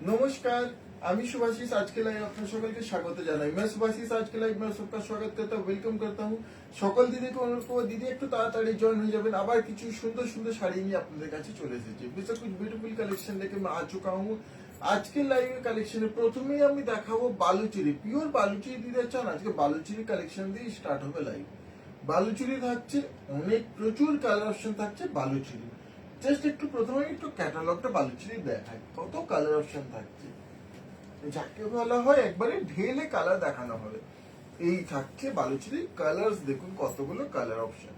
नमस्कार, আমি सुभाषिस आज के लाइव আপনার সকলকে স্বাগত জানাই। मैं सुभाषिस आज के लाइव में सबका स्वागत करता हूँ, वेलकम करता हूँ। সকল দিদিকে অনুরোধ করবো দিদি একটু তাড়াতাড়ি জয়েন হয়ে যাবেন। আবার কিছু সুন্দর সুন্দর শাড়ি নিয়ে আপনাদের কাছে চলে এসেছি। বিশেষ कुछ ब्यूटीफुल कलेक्शन लेके मैं आ चुका हूँ। আজকে লাইভ কালেকশনে প্রথমেই আমি দেখাবো বালুচুরি, পিওর বালুচুরি দিতে চান আজকে বালুচুরি কালেকশন দিয়ে স্টার্ট হবে লাইভ। বালুচুরি থাকছে অনেক, প্রচুর কালার অপশন থাকছে বালুচুরি। জাস্ট একটু প্রথমে একটু ক্যাটালগটা বালুচুরি দেখায়, কত কালার অপশন থাকছে, যাকে বলা হয় একবারে ঢেলে কালার দেখানো হবে। এই থাকছে বালুচুরি কালার্স, দেখুন কতগুলো কালার অপশন,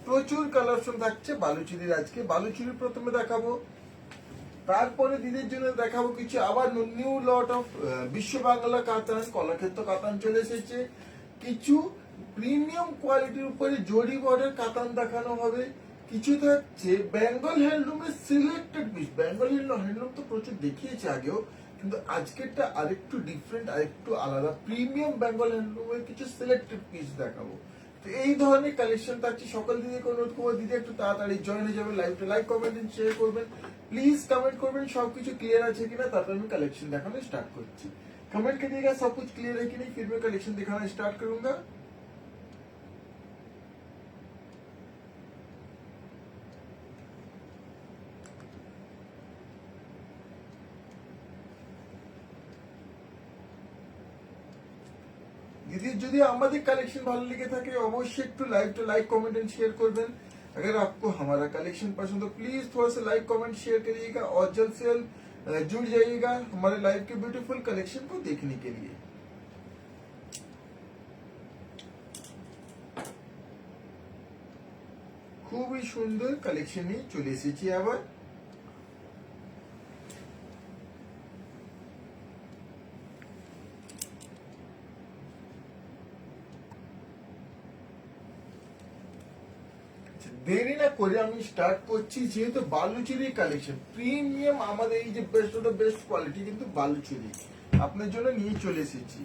প্রচুর কালার অপশন থাকছে বালুচুরির। আজকে বালুচুরি প্রথমে দেখাবো, তারপরে দিদির জন্য দেখাবো কিছু আবার নিউ লট অফ বিশ্ব বাংলা কাতান, কলাক্ষেত্র কাতান চলে এসেছে। কিছু প্রিমিয়াম কোয়ালিটির উপরে জরি বর্ডার কাতান দেখানো হবে। কিছু থাকছে বেঙ্গল হ্যান্ডলুমের সিলেক্টেড পিস। বেঙ্গল হ্যান্ডলুম তো প্রচুর দেখিয়েছে আগেও, কিন্তু আজকেরটা আরেকটু ডিফারেন্ট, আরেকটু আলাদা। প্রিমিয়াম বেঙ্গল হ্যান্ডলুমের কিছু সিলেক্টেড পিস দেখাবো। তো এই ধরনের কালেকশন থাকছে। সকল দিদিকে অনুরোধ করবো দিদি একটু তাড়াতাড়ি জয়েন হয়ে যাবে লাইভটা, লাইক কমেন্ট শেয়ার করবেন, প্লিজ কমেंट করবেন সবকিছু ক্লিয়ার আছে কিনা, তারপর আমি কালেকशन दिखाना स्टार्ट করছি। कमेंट करिएगा सब कुछ क्लियर है कि नहीं, फिर मैं कलेक्शन दिखाना स्टार्ट करूंगा। दीदी যদি আমাদের কালেকশন ভালো লেগে থাকে অবশ্যই একটু लाइक कमेंट एंड शेयर করবেন। अगर आपको हमारा कलेक्शन पसंद हो प्लीज थोड़ा सा लाइक कमेंट शेयर करिएगा और जल्द से जल्द जुड़ जाइएगा हमारे लाइव के ब्यूटीफुल कलेक्शन को देखने के लिए। খুবই সুন্দর কালেকশন নিয়ে চলে এসেছি আবার। দেরি না করে আমি স্টার্ট করছি, যেহেতু বালুচুরি কালেকশন প্রিমিয়াম, আমাদের এই যে best of the best quality কিন্তু বালুচুরি আপনার জন্য নিয়ে চলে এসেছি।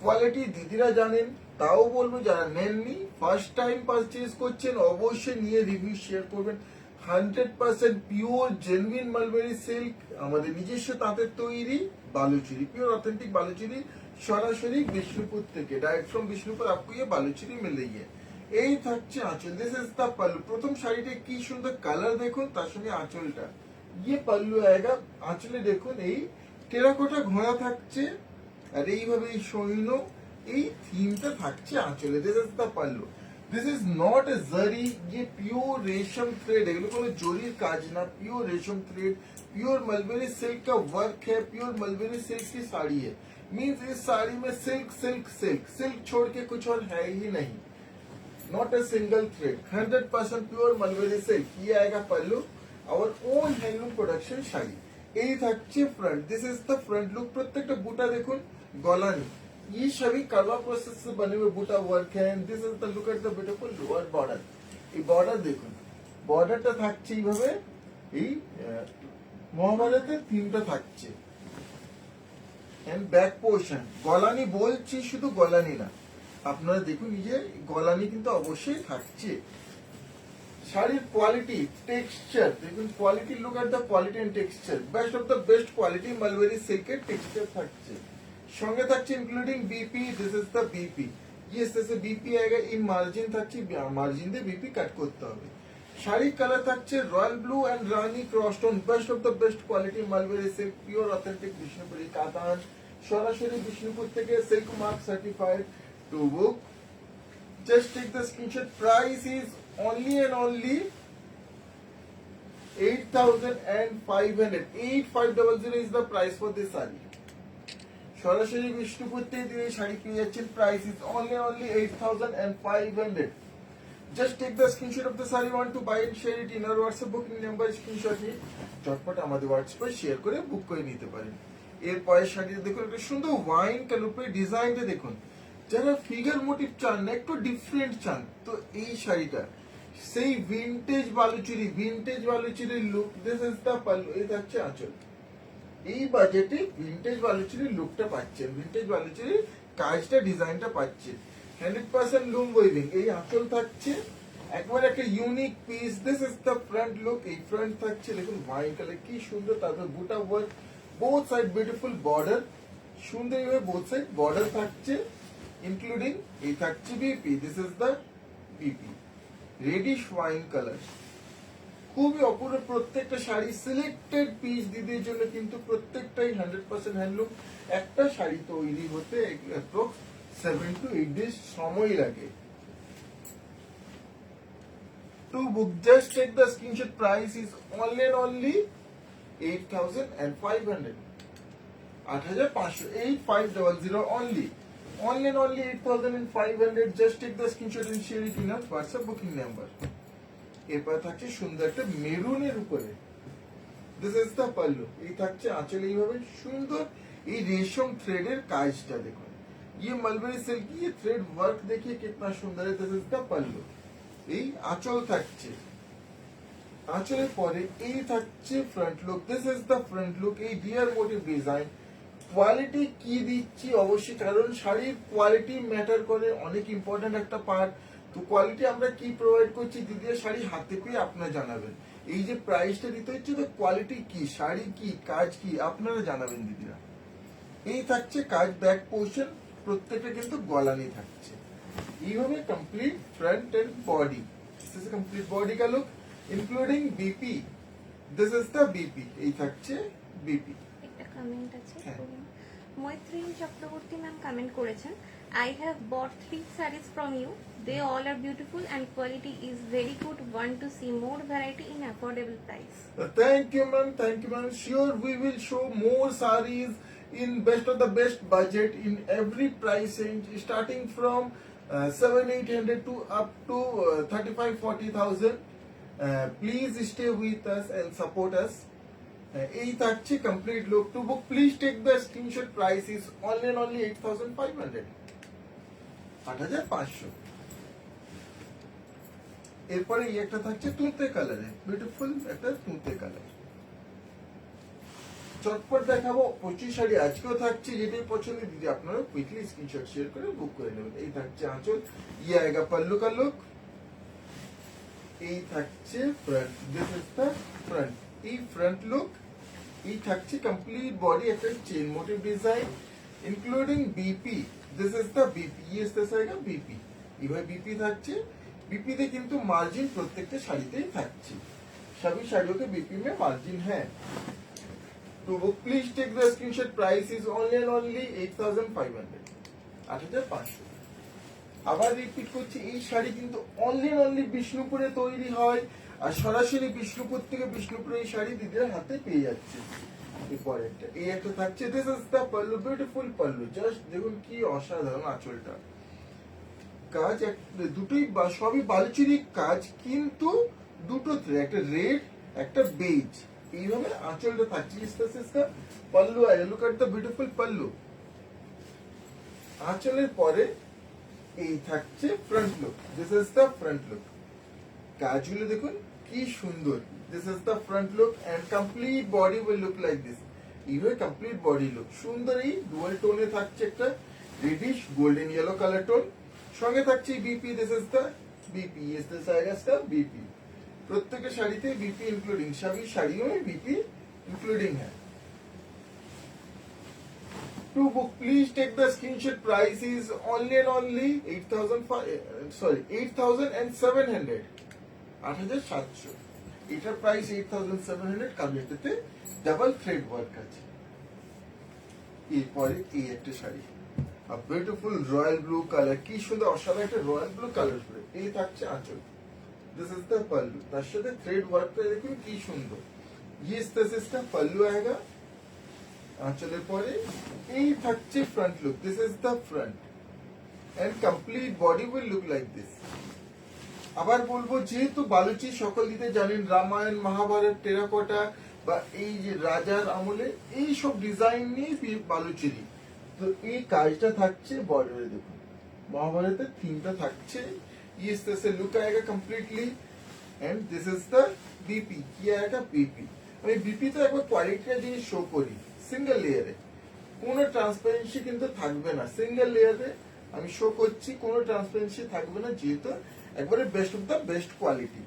কোয়ালিটি দিদিরা জানেন, তাও বলবো যারা নেননি ফার্স্ট টাইম পারচেজ করছেন অবশ্যই নিয়ে রিভিউ শেয়ার করবেন। 100% পিওর জেনুইন মালবেরি সিল্ক, আমাদের নিজস্ব তাঁতের তৈরি বালুচুরি, পিওর অথেন্টিক বালুচুরি, সরাসরি বিষ্ণুপুর থেকে, ডাইরেক্ট ফ্রম বিষ্ণুপুর आपको ये বালুচুরি मिल रही है। এই থাকছে আঁচল, দিস ইজ দ্য পাল্লু। প্রথম শাড়িটা কি সুন্দর কালার দেখুন, তার সঙ্গে আঁচলটা, ইয়ে পাল্লু আয়েগা। আঁচলে দেখুন এই টেরাকোটা ঘোড়া থাকছে, আর এইভাবে এই সৈন্য, এই থিমটা থাকছে আঁচলে। This is the pallu. This is not a জারি, ये পিওর রেশম থ্রেড, এগুলো কোনো জরির কাজ না, পিওর রেশম থ্রেড, प्योर मलबेरी सिल्क का वर्क है, प्योर मलबेरी सिल्क की साड़ी है। मीन्स इस साड़ी में सिल्क सिल्क सिल्क सिल्क छोड़ के कुछ और है ही नहीं, not a single thread, 100% pure mulberry silk. ये आएगा पल्लू, और ओन हैंडलूम प्रोडक्शन শাড়ি। এই থাকছে front, this is the front look. প্রত্যেকটা বুটা দেখুন গলানি, ये सभी करवा प्रोसेस से बने हुए बूटा वर्क है। This is the look at the beautiful lower border. এই বর্ডার দেখুন, বর্ডারটা থাকছে এইভাবে, এই মহাভারতের থিমটা থাকছে। এন্ড ব্যাক পোর্শন গলানি, বলছি শুধু গলানি না, আপনারা দেখুন নিজে গলানি কিন্তু অবশ্যই থাকছে। শাড়ির কোয়ালিটি টেক্সচার দেখুন, quality look at the quality and texture, best of the best quality mulberry সিল্কের টেক্সচার থাকছে। সঙ্গে থাকছে including BP, this is the BP, yes এসে বিপি আएगा। এই মার্জিন থাকছে, মার্জিন দিয়ে বিপি কাট করতে হবে। শাড়ির কালার থাকছে রয়্যাল ব্লু এন্ড রানি cross tone, best of the best quality mulberry silk, pure authentic Bishnupuri কাতান, সরাসরি বিষ্ণুপুর থেকে silk mark certified. To book just take the screenshot. Price is only and only 8,500, 8500 is the price for this saree। সরাসরি বিষ্ণুপুর থেকে দিয়ে শাড়ি পেয়ে যাচ্ছেন, price is only 8500। Just take the screenshot of the saree, want to buy and share it in our WhatsApp booking number, screenshot নিয়ে চটপট আমাদের হোয়াটসঅ্যাপে share করে বুক করে নিতে পারেন। এর পরের শাড়িটা দেখুন, একটা সুন্দর ওয়াইন কালার উপরে ডিজাইনটা দেখুন। যারা ফিগার মোটিভ চান না, একটু ডিফারেন্ট চান, তো এই শাড়িটা সেই ভিনটেজ বালুচুরির look. This is the pallu, এই থাকছে আঁচল। এই বাজেটে ভিনটেজ বালুচুরির লুকটা পাচ্ছেন, ভিনটেজ বালুচুরির কাজটা, ডিজাইনটা পাচ্ছেন। 100% লুম ওয়েভিং, এই আঁচল থাকছে, একবার একটা unique piece. This is the front look, এই ফ্রন্ট থাকছে দেখুন ওয়াইন কালার, কি সুন্দর, তারপর বুটা work, both side beautiful border, সুন্দরভাবে বোথ সাইড বর্ডার থাকছে, ইনক্লুডিং এই থাকছে BP. This is the BP, reddish wine colour, খুবই অপূর্ব। প্রত্যেকটা শাড়ি সিলেক্টেড পিস দিদির জন্য, কিন্তু প্রত্যেকটাই 100% হ্যান্ডলুম। একটা শাড়ি তৈরি হতে অ্যাপ্রক্স 7 to 8 days সময় লাগে। To book, just take the screenshot. Price is only 8,500. 8,500, 8500 only. Only 8,500. Just take the screenshot and share it in our WhatsApp booking number. এরপর থাকছে সুন্দর একটা মেরুনের উপরে, দিস ইজ দ্য পাল্লু। এই থাকছে আঁচল, এইভাবে সুন্দর এই রেশম থ্রেডের কাজটা দেখুন, ये मलबरी सिल्क ये थ्रेड वर्क देखिए कितना सुंदर है। दिस इज द पल्लू, এই আঁচল থাকছে, আঁচলের পরে এই থাকছে front look. This is the front look. এই ডিয়ার মোটিভ ডিজাইন, কোয়ালিটি কি দিচ্ছি অবশ্যই, কারণ শাড়ির কোয়ালিটি ম্যাটার করে, অনেক ইম্পর্টেন্ট একটা পার্ট। তো কোয়ালিটি আমরা কি প্রোভাইড করছি, দিদির শাড়ি হাতে পেয়ে আপনারা জানাবেন। এই যে প্রাইসটা দিতে হচ্ছে, তো কোয়ালিটি কি, শাড়ি কি, কাজ কি, আপনারা জানাবেন দিদিরা। এই থাকছে কাজ, ব্যাক পোর্শন প্রত্যেকটা কিন্তু গলানি থাকছে। এইভাবে complete front and body, this is complete body का look including BP. This is the BP, এই থাকছে বিপি। একটা কমেন্ট আছে, মৈত্রী চক্রবর্তী ম্যাম কমেন্ট করেছেন, I have bought 3 sarees from you. They all are beautiful and quality is very good. Want to see more variety in affordable price. Thank you, ma'am. Thank you, ma'am. Sure, we will show more sarees in best of the best budget in every price range, starting from 700-800 to up to 35-40,000. Please stay with us and support us. এই থাকছে complete look. To book please take the screenshot. Price is only 8,500, 8,500। এরপরে এই একটা থাকছে তুঁতে কালারে, beautiful একটা তুঁতে colour. চটপট দেখাবো 25 শাড়ি আজকেও থাকছে, যেটাই পছন্দ দিদি আপনারা কুইকলি স্ক্রিনশট শেয়ার করে বুক করে নেবেন। এই থাকছে আঁচল, ইয়ে আয়েগা পাল্লু का लुक। এই থাকছে front, this is the front, এই ফ্রন্ট লুক। এই থাকছে কমপ্লিট বডি একটা chain motif design including BP. This is the BP, ইয়ে দিস আয়েগা বিপি। এইভাবে বিপি থাকছে, বিপিতে কিন্তু মার্জিন প্রত্যেকটা শাড়িতেই থাকছে, সবই শাড়িयों के बीपी में मार्जिन है। To book, please take the screenshot. Price is only 8,500, 8,500। আবার রিপিট করছি, এই শাড়ি কিন্তু only বিষ্ণুপুরে তৈরি হয়, আর সরাসরি বিষ্ণুপুর থেকে বিষ্ণুপুরে এই শাড়ি দিদির হাতে পেয়ে যাচ্ছে। এরপরেরটা এই একটা থাকছে, this is the pallu, beautiful pallu. Just দেখুন কি অসাধারণ আঁচলটা, কাজ দুটোই সবই বালুচুরি কাজ, কিন্তু দুটো থ্রেড, একটা রেড একটা বেজ। এইভাবে আঁচলটা থাকছে, ইসকা পাল্লু আয়েগা। Look at the beautiful pallu. আঁচলের পরে এই থাকছে front look, this is the front look. কাজগুলো দেখুন কি সুন্দর, this is the front look and complete body will look like this. এইভাবে কমপ্লিট বডি লুক সুন্দর। এই ডুয়াল টোনে থাকছে একটা reddish golden yellow colour tone, সঙ্গে থাকছে BP. This is the BP, ইস দিস আয়েগা বিপি। প্রত্যেকটা শাড়িতে বিপি इंक्लूडिंग, सभी शाड़ियों में बीपी इंक्लूडिंग है। To book, please take the screenshot. Price is only 8,700, 8,700। এটার প্রাইস 8,700, কারণ এটাতে ডাবল থ্রেড ওয়ার্ক আছে। এরপরে এই একটা sari, beautiful royal blue colour, কি সুন্দর অসাধারণ একটা রয়্যাল ব্লু কালার। এই থাকছে আঁচল, दिस इज द पल्लू, তার সাথে থ্রেড ওয়ার্কটা দেখুন কি সুন্দর। ये इस का पल्लू आएगा। আঁচলের পরে এই থাকছে front look, this is the front and complete body will look like this. আবার বলবো, যেহেতু বালুচি সকল দিতে জানেন, রামায়ণ মহাভারত টেরাকোটা বা এই যে রাজার আমলে এই সব ডিজাইন নিয়ে বালুচেরি। তো এই কাজটা থাকছে বর্ডারে, দেখুন মহাভারতের থিমটা থাকছে। ये इस तरह से लुक आएगा completely and this is the BP. কি আয়েগা बीपी। আমি बीपी তো একবার কোয়ালিটিটা জিনিস শো করি, সিঙ্গেল লেয়ারে কোনো ট্রান্সপারেন্সি কিন্তু থাকবে না। সিঙ্গেল লেয়ারে আমি শো করছি, কোনো ট্রান্সপারেন্সি থাকবে না, যেহেতু একবারে best of the best quality,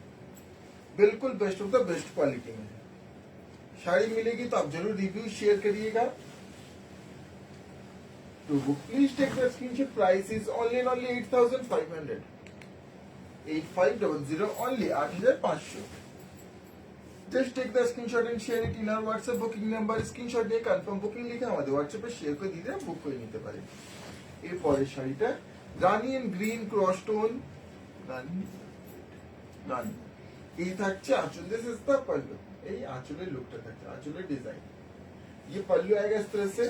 बिल्कुल best of the best quality में। साड़ी मिलेगी तो आप जरूर रिव्यू शेयर करिएगा। To book please take the screenshot, price is only 8500, 8500 only 8500। Just take the screenshot and share it in our WhatsApp booking number, screenshot নিয়ে confirm booking লিখে আমাদের হোয়াটসঅ্যাপে শেয়ার করে দিলে বুক করে নিতে পারেন। এই পরের শাড়িটা রানি এন্ড গ্রিন ক্রস টোন, রানি রানি এই থাকছে আঁচল, দিস ইজ দ্য পল্লু। এই আঁচলের লুকটা থাকছে, আঁচলের ডিজাইন, ये पल्लू आएगा इस तरह से।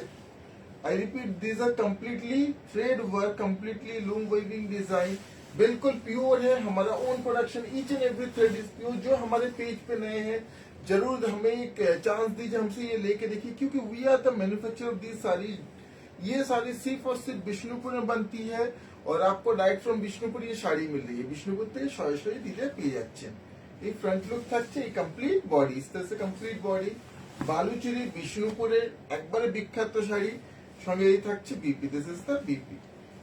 I repeat, this are completely thread work, completely loom weaving design, बिल्कुल प्योर है, हमारा own production, each and every thread is pure. जो हमारे पेज पे नए हैं जरूर हमें एक चांस दीजिए, हमसे ये लेके देखिए, क्योंकि we are the manufacturer of this sari. ये साड़ी सिर्फ और सिर्फ बिष्णुपुर में बनती है और आपको डायरेक्ट फ्रॉम बिष्णुपुर ये शाड़ी मिल रही है। बिष्णुपुर থেকে সরাসরি দিলে পেয়ে যাচ্ছেন। এই ফ্রন্ট লুক থাকছে, এই কমপ্লিট বডি, इस तरह से কমপ্লিট বডি, বালুচুরি বিষ্ণুপুরের একবারে বিখ্যাত শাড়ি, সঙ্গে এই থাকছে BP, this is the BP.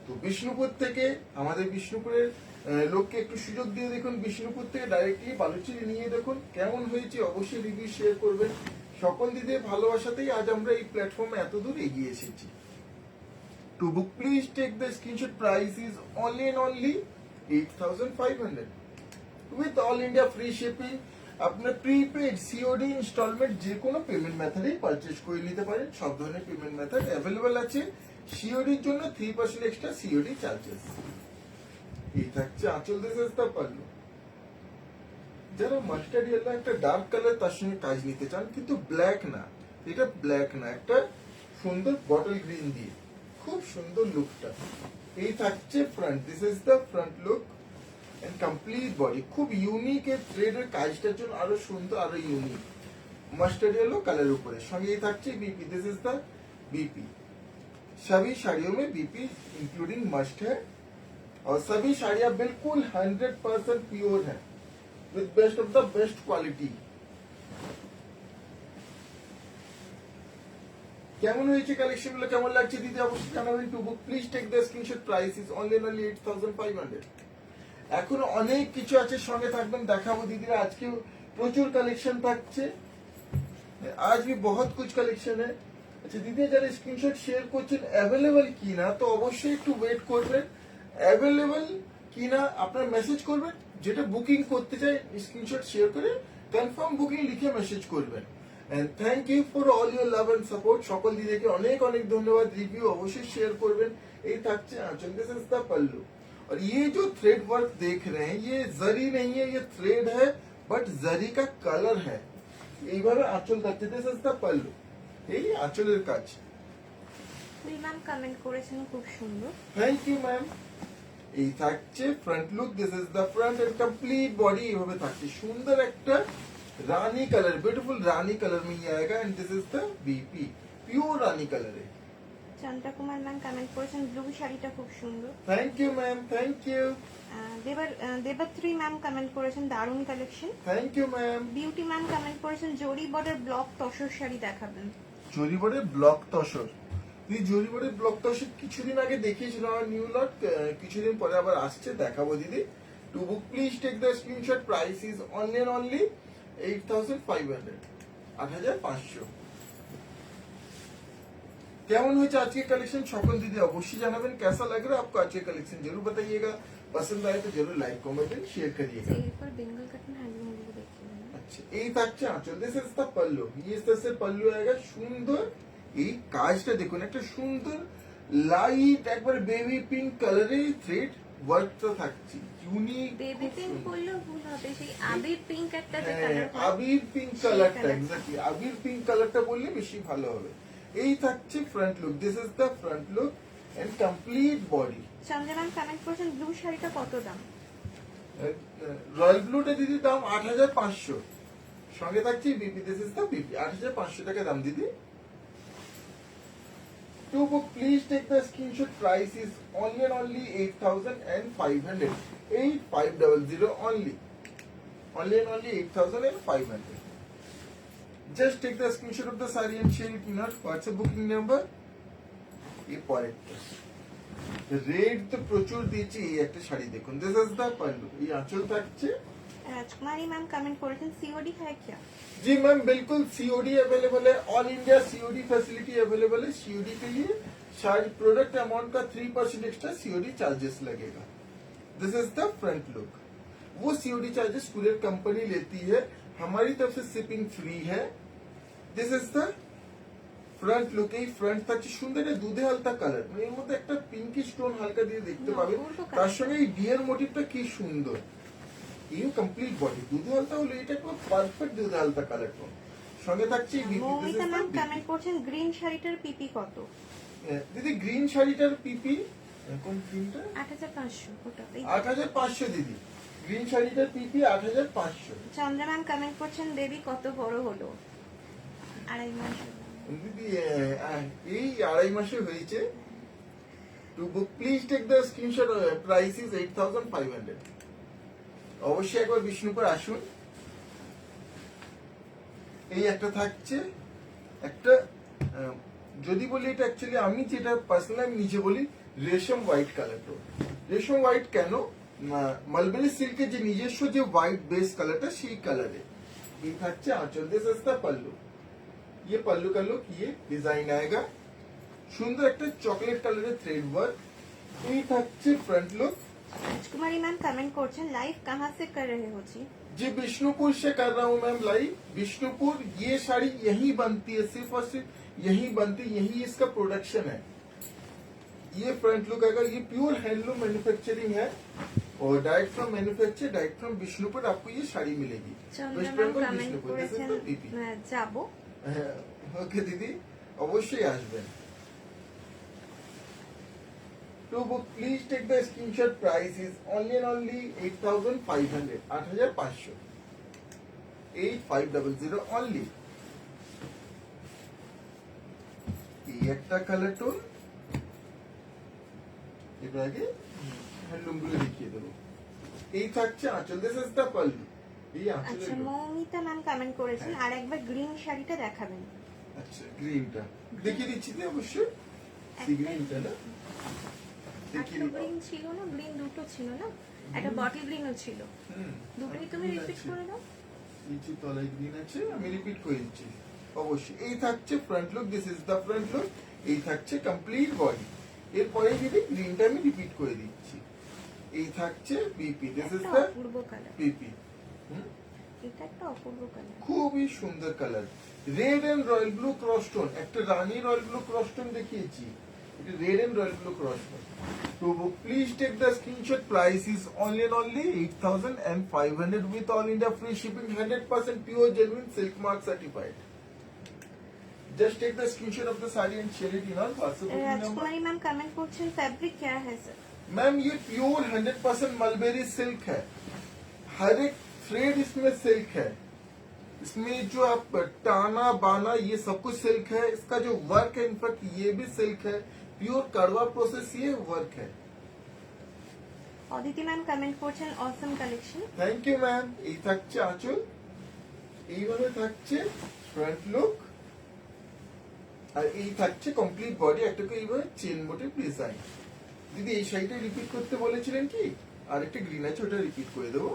তো বিষ্ণুপুর থেকে আমাদের বিষ্ণুপুরের লোককে একটু সুযোগ দিয়ে দেখুন, বিষ্ণুপুর থেকে ডাইরেক্টলি বালুচুরি নিয়ে দেখুন কেমন হয়েছে, অবশ্যই রিভিউ শেয়ার করবেন। সকল দিদির ভালোবাসাতেই আজ আমরা এই প্ল্যাটফর্মে এত দূর এগিয়ে এসেছি। To book, please take the screenshot. Price is only and only 8500 with all India free shipping। আপনার প্রিপেড, সিওডি, ইনস্টলমেন্ট যে কোনো পেমেন্ট মেথডে পারচেজ করে নিতে পারেন। সব ধরনের পেমেন্ট মেথড অ্যাভেলেবল আছে। সিওডির জন্য 3% এক্সট্রা সিওডি চার্জেস। এই থাকছে আঁচল, দিস ইজ দ্য পাল্লু। যারা মাস্টার্ড ইয়েলো একটা ডার্ক কালার তার সঙ্গে কাজ নিতে চান, কিন্তু ব্ল্যাক না, এটা ব্ল্যাক না, একটা সুন্দর বটল গ্রিন দিয়ে খুব সুন্দর লুকটা। এই থাকছে front, this is the front look and complete body, খুব ইউনিক। এর থ্রেডের কাজটার জন্য আরো সুন্দর, আরো ইউনিক, মাস্টার্ড येलो कलर ऊपर है। সঙ্গে এই থাকছে BP, this is the BP. सभी साड़ियों में बीपी इंक्लूडिंग मस्ट है और सभी साड़ियां बिल्कुल 100% प्योर है with best of the best quality. কেমন হয়েছে কালেকশনগুলো, কেমন লাগছে দিদি অবশ্যই জানাবেন। To book please take the screenshot, price is only 8500। এখনো অনেক কিছু আছে, সঙ্গে থাকবেন, দেখাবো দিদিরা। আজকে প্রচুর কালেকশন থাকছে, आज भी बहुत कुछ কালেকশন है। আচ্ছা দিদি, যারা স্ক্রিনশট শেয়ার করছেন অ্যাভেলেবল কিনা, তো অবশ্যই একটু ওয়েট করবেন। অ্যাভেলেবল কিনা আপনার মেসেজ করবেন, যেটা বুকিং করতে চাই স্ক্রিনশট শেয়ার করে কনফার্ম বুকিং লিখে মেসেজ করবেন। And thank you for all your love and support. সকল দিদিকে অনেক অনেক ধন্যবাদ। রিভিউ অবশ্যই শেয়ার করবেন। এই থাকছে আঁচল, दिस इज द पल्लू। और ये जो थ्रेड वर्क देख रहे हैं, ये जरी नहीं है, ये थ्रेड है, बट जरी का कलर है। এইভাবে আঁচল থাকছে, दिस इज द पल्लू। এই আঁচলের কাজ। দুই ম্যাম কমেন্ট করেছেন খুব সুন্দর, থ্যাংক ইউ ম্যাম। এই থাকছে front look, this is the front and complete body. এইভাবে থাকছে সুন্দর একটা রানী কালার, ब्यूटीफुल রানী কালার में ये आएगा and this is the BP, pure রানী কালারে। চন্দ্রা কুমার ম্যাম কমেন্ট করেছেন ব্লু শাড়িটা খুব সুন্দর। Thank you ma'am, thank you. Debatri ma'am comment করেছেন দারুণ collection. Thank you ma'am. Beauty ma'am comment করেছেন জরি বর্ডার ব্লক তসর শাড়ি দেখাবেন। জরিবরের ব্লক তসর, এই জরিবরের ব্লক তসর কিছুদিন আগে দেখিয়েছিল আমার নিউ লট, কিছুদিন পরে আবার আসছে, দেখাবো দিদি। To book please take the screenshot, price is only and only 8500, 8500। কেমন হয়েছে আজকে কালেকশন সকল দিদি অবশ্যই জানাবেন। कैसा लग रहा है आपको आज के कलेक्शन, जरूर बताइएगा। पसंद आए तो जरूर लाइक कमेंट एंड शेयर करिएगा। এরপর বেঙ্গল কাটন হ্যান্ডলুম গুলো দেখিয়ে দেন। আচ্ছা এই থাকছে আঁচল, দিস ইজ দ্য পল্লু। ये इस तरह से पल्लू आएगा সুন্দর। এই কাজটা দেখুন, একটা সুন্দর লাইট একবার বেবি পিঙ্ক কালারে থ্রেড ওয়ার্কটা থাকছে, ইউনিক। বেবি পিঙ্ক বললেও ভুল হবে, সেই আবির পিঙ্ক একটা যে হ্যাঁ, কালার, আবির পিঙ্ক কালারটা, এক্স্যাক্টলি আবির পিঙ্ক কালারটা বললে বেশি ভালো হবে। এই থাকছে front look, this is the front look and complete body. Sanjay ma'am comment করেছেন ব্লু শাড়িটা কত দাম? রয়্যাল ব্লুটা দিদি দাম 8500, সঙ্গে থাকছে BP, this is the BP, 8500 টাকা দাম দিদি। To book please take the screenshot, price is only and only 8500, 8500 only, only and only 8500। Just take the screenshot of the saree and share it in our WhatsApp booking number। এই পরেরটা red তো প্রচুর দিয়েছি। এই একটা শাড়ি দেখুন, this is the pallu. এই আঁচল থাকছে राजकुमारी मैम कमेंट করেছেন सीओडी है क्या? जी मैम बिल्कुल सीओडी अवेलेबल है, all India COD facility available है। सीओडी के लिए शायद प्रोडक्ट अमाउंट का 3% एक्स्ट्रा सीओडी चार्जेस लगेगा। This is the front look. वो सीओडी चार्जेस कुरियर कंपनी लेती है, हमारी तरफ से शिपिंग फ्री है। This is the front look. এই ফ্রন্ট থাকছে সুন্দর একটা দুধে হালকা কালার, মানে এর মধ্যে একটা পিঙ্কি স্টোন হালকা দিয়ে দেখতে পাবেন। তার সঙ্গে এই ডিয়ার মোটিভটা কি সুন্দর। এই কমপ্লিট বডি দুধে হালকা হলো, এটা একদম পারফেক্ট দুধে হালকা কালার টোন। সঙ্গে থাকছে মৌমিতা ম্যাম কমেন্ট করছেন গ্রিন শাড়িটার পিপি কত? দিদি গ্রিন শাড়িটার পিপি কোন গ্রিনটা? 8500 ওটা। 8500 দিদি, গ্রিন শাড়িটার পিপি 8500। চন্দ্রা ম্যাম কমেন্ট করছেন বেবি কত বড় হলো? 2.5 মাস। দিদি এই 2.5 মাসে হয়েছে। To book please take the screenshot, price is 8500। অবশ্যই একবার বিষ্ণুপুর আসুন। এই একটা থাকছে, একটা যদি বলি এটা অ্যাকচুয়ালি আমি যেটা পার্সোনালি আমি নিজে বলি রেশম হোয়াইট কালার। তো রেশম হোয়াইট কেন? মালবেরি সিল্কের যে নিজস্ব যে হোয়াইট বেস কালারটা সেই কালারে এই থাকছে আঁচল। This is the pallu. ये पल्लू का लुक, ये डिजाइन आएगा সুন্দর একটা চকলেট কালারের থ্রেড ওয়ার্ক। এই থাকছে ফ্রন্ট লুক। राजकुमारी मैम कमेंट করছেন लाइव कहां से कर रहे हो जी? जी बिष्णुपुर से कर रहा हूँ मैम लाइव। बिष्णुपुर ये साड़ी यही बनती है, सिर्फ और सिर्फ यही बनती, यही इसका प्रोडक्शन है। ये फ्रंट लुक आएगा, ये प्योर हैंडलूम मैन्युफैक्चरिंग है और direct from manufacture, direct from Bishnupur आपको ये साड़ी मिलेगी। Chandra West ma'am Bengal comment Bishnupur. This is করেছেন द पीपी। যাবো। ওকে দিদি, অবশ্যই আসবেন। To book, please take the screenshot. Price is only 8500, 8500, 8500 only। এই একটা কালার টোন, এবার আগে হ্যান্ডলুম গুলো দেখিয়ে দেবো। এই থাকছে আঁচল। This is the pallu. এই আঁচলের আচ্ছা look। মৌমিতা ম্যাম কমেন্ট করেছেন আর একবার গ্রিন শাড়িটা দেখাবেন। আচ্ছা গ্রিনটা দেখিয়ে দিচ্ছি তো অবশ্যই। সি গ্রিনটা না দেখিয়ে একটা দিই। গ্রিন ছিল না, গ্রিন দুটো ছিল না, একটা বটল গ্রিনও ছিল, দুটোই তুমি রিপিট করে দাও। নিচে তলায় গ্রিন আছে, আমি রিপিট করে দিচ্ছি অবশ্যই। এই থাকছে front look. This is the front look. এই থাকছে কমপ্লিট বডি। এরপরে যদি গ্রিনটা আমি রিপিট করে দিচ্ছি। এই থাকছে পিপি। দিস ইজ দ্য অপূর্ব কালার, পিপি। এটা একটা অপূর্ব কালার, খুবই সুন্দর colour. Red and royal blue cross tone, একটা রানী রয়্যাল ব্লু ক্রসটোন দেখিয়েছি, এটা red and royal blue cross tone. তো please take the screenshot. Price is only 8500 with all India free shipping, 100% pure genuine silk mark certified. Just take the screenshot of the saree and share it in our WhatsApp booking number। Rajkumari ma'am comment করছেন fabric क्या है sir? Ma'am ये pure 100% mulberry silk है। हर एक thread इसमें silk है। इसमें जो आप टाना बाना ये सब कुछ सिल्क है। इसका जो वर्क है इनफैक्ट ये भी सिल्क है। प्योर कड़वा प्रोसेस ये वर्क है। অদিতি ম্যাম কমেন্ট করছেন Assam collection. Thank you ma'am. এই থাকছে আঁচল, এইভাবে থাকছে ফ্রন্ট লুক, আর এই থাকছে কমপ্লিট বডি। একটাকে এইভাবে চেন মোটিভ ডিজাইন। দিদি এই শাড়িটা রিপিট করতে বলেছিলেন কি? আর একটা গ্রিন আছে, ওটা রিপিট করে দেবো।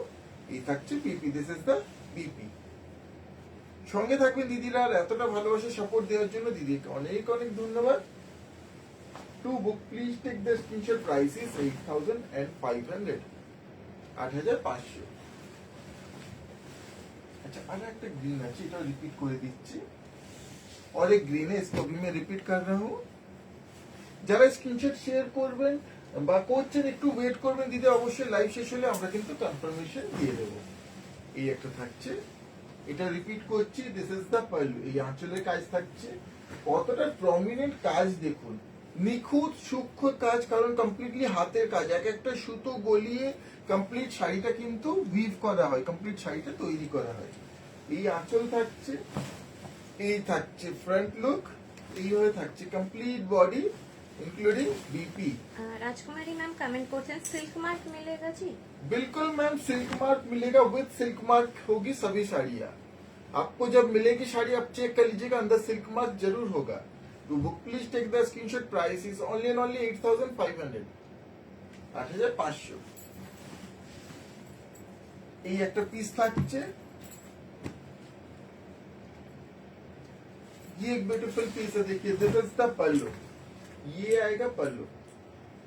এই থাকছে PP. This is the PP. সঙ্গে থাকবেন দিদিরা, আর এতটা ভালোবাসা সাপোর্ট দেওয়ার জন্য দিদিকে অনেক অনেক ধন্যবাদ। To book please take the screenshot. Price is 8500, 8500। अच्छा और एक ग्रीन है, এটা রিপিট করে দিচ্ছি। और एक ग्रीन है, इसको भी मैं रिपीट कर रहा हूँ। যারা স্ক্রিনশট শেয়ার করবেন বা করছেন একটু ওয়েট করবেন দিদি, অবশ্যই লাইভ শেষ হলে আমরা কিন্তু কনফার্মেশন দিয়ে দেব। এই একটা থাকছে, এটা রিপিট করছি। This is the pallu. এই আঁচলের কাজ থাকছে, কতটা প্রমিনেন্ট কাজ দেখুন, নিখুঁত সূক্ষ্ম কাজ, কারণ কমপ্লিটলি হাতের কাজ। এক একটা সুতো গলিয়ে কমপ্লিট শাড়িটা কিন্তু উইভ করা হয়, কমপ্লিট শাড়িটা তৈরি করা হয়। এই আঁচল থাকছে, এই থাকছে ফ্রন্ট লুক, এইভাবে থাকছে কমপ্লিট বডি इंक्लूडिंग बीपी। राजकुमारी मैम कमेंट করছেন सिल्क मार्क मिलेगा जी? बिल्कुल मैम, सिल्क मार्क मिलेगा, विद सिल्क मार्क होगी सभी साड़ियाँ। आपको जब मिलेगी साड़ी आप चेक कर लीजिएगा, अंदर सिल्क मार्क जरूर होगा। तो book please take the screenshot. Price is only 8500, 8500। এই একটা পিস থাকছে, ये एक ब्यूटीफुल पीस है, देखिए दिस इज द पल्लू, ये आएगा पल्लू,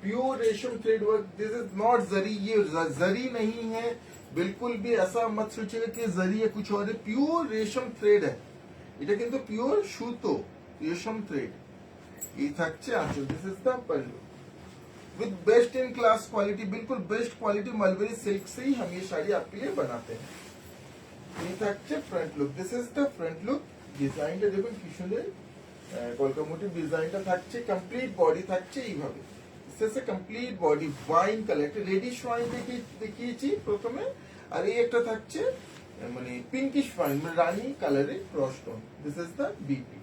प्योर रेशम thread work, this is not zari, ये जरी नहीं है, बिल्कुल भी ऐसा मत सोचिएगा कि जरी है कुछ और है, प्योर रेशम थ्रेड है, এটা কিন্তু পিওর সুতো রেশম থ্রেড। এই থাকছে আঁচল, this is the pallu with best in class quality, बिल्कुल बेस्ट क्वालिटी मलबरी सिल्क से ही हम ये साड़ी आपके लिए बनाते हैं। ये থাকছে front look, this is the front look, ডিজাইনটা দেখুন কি সুন্দর, কলকা মোটিভ ডিজাইনটা থাকছে, কমপ্লিট বডি থাকছে এইভাবে, শেষে কমপ্লিট বডি ওয়াইন কালার, একটা রেডিশ ওয়াইন দেখিয়েছি প্রথমে, আর এই একটা থাকছে মানে পিঙ্কিশ ওয়াইন, মানে রানী কালারের cross tone, this is the BP.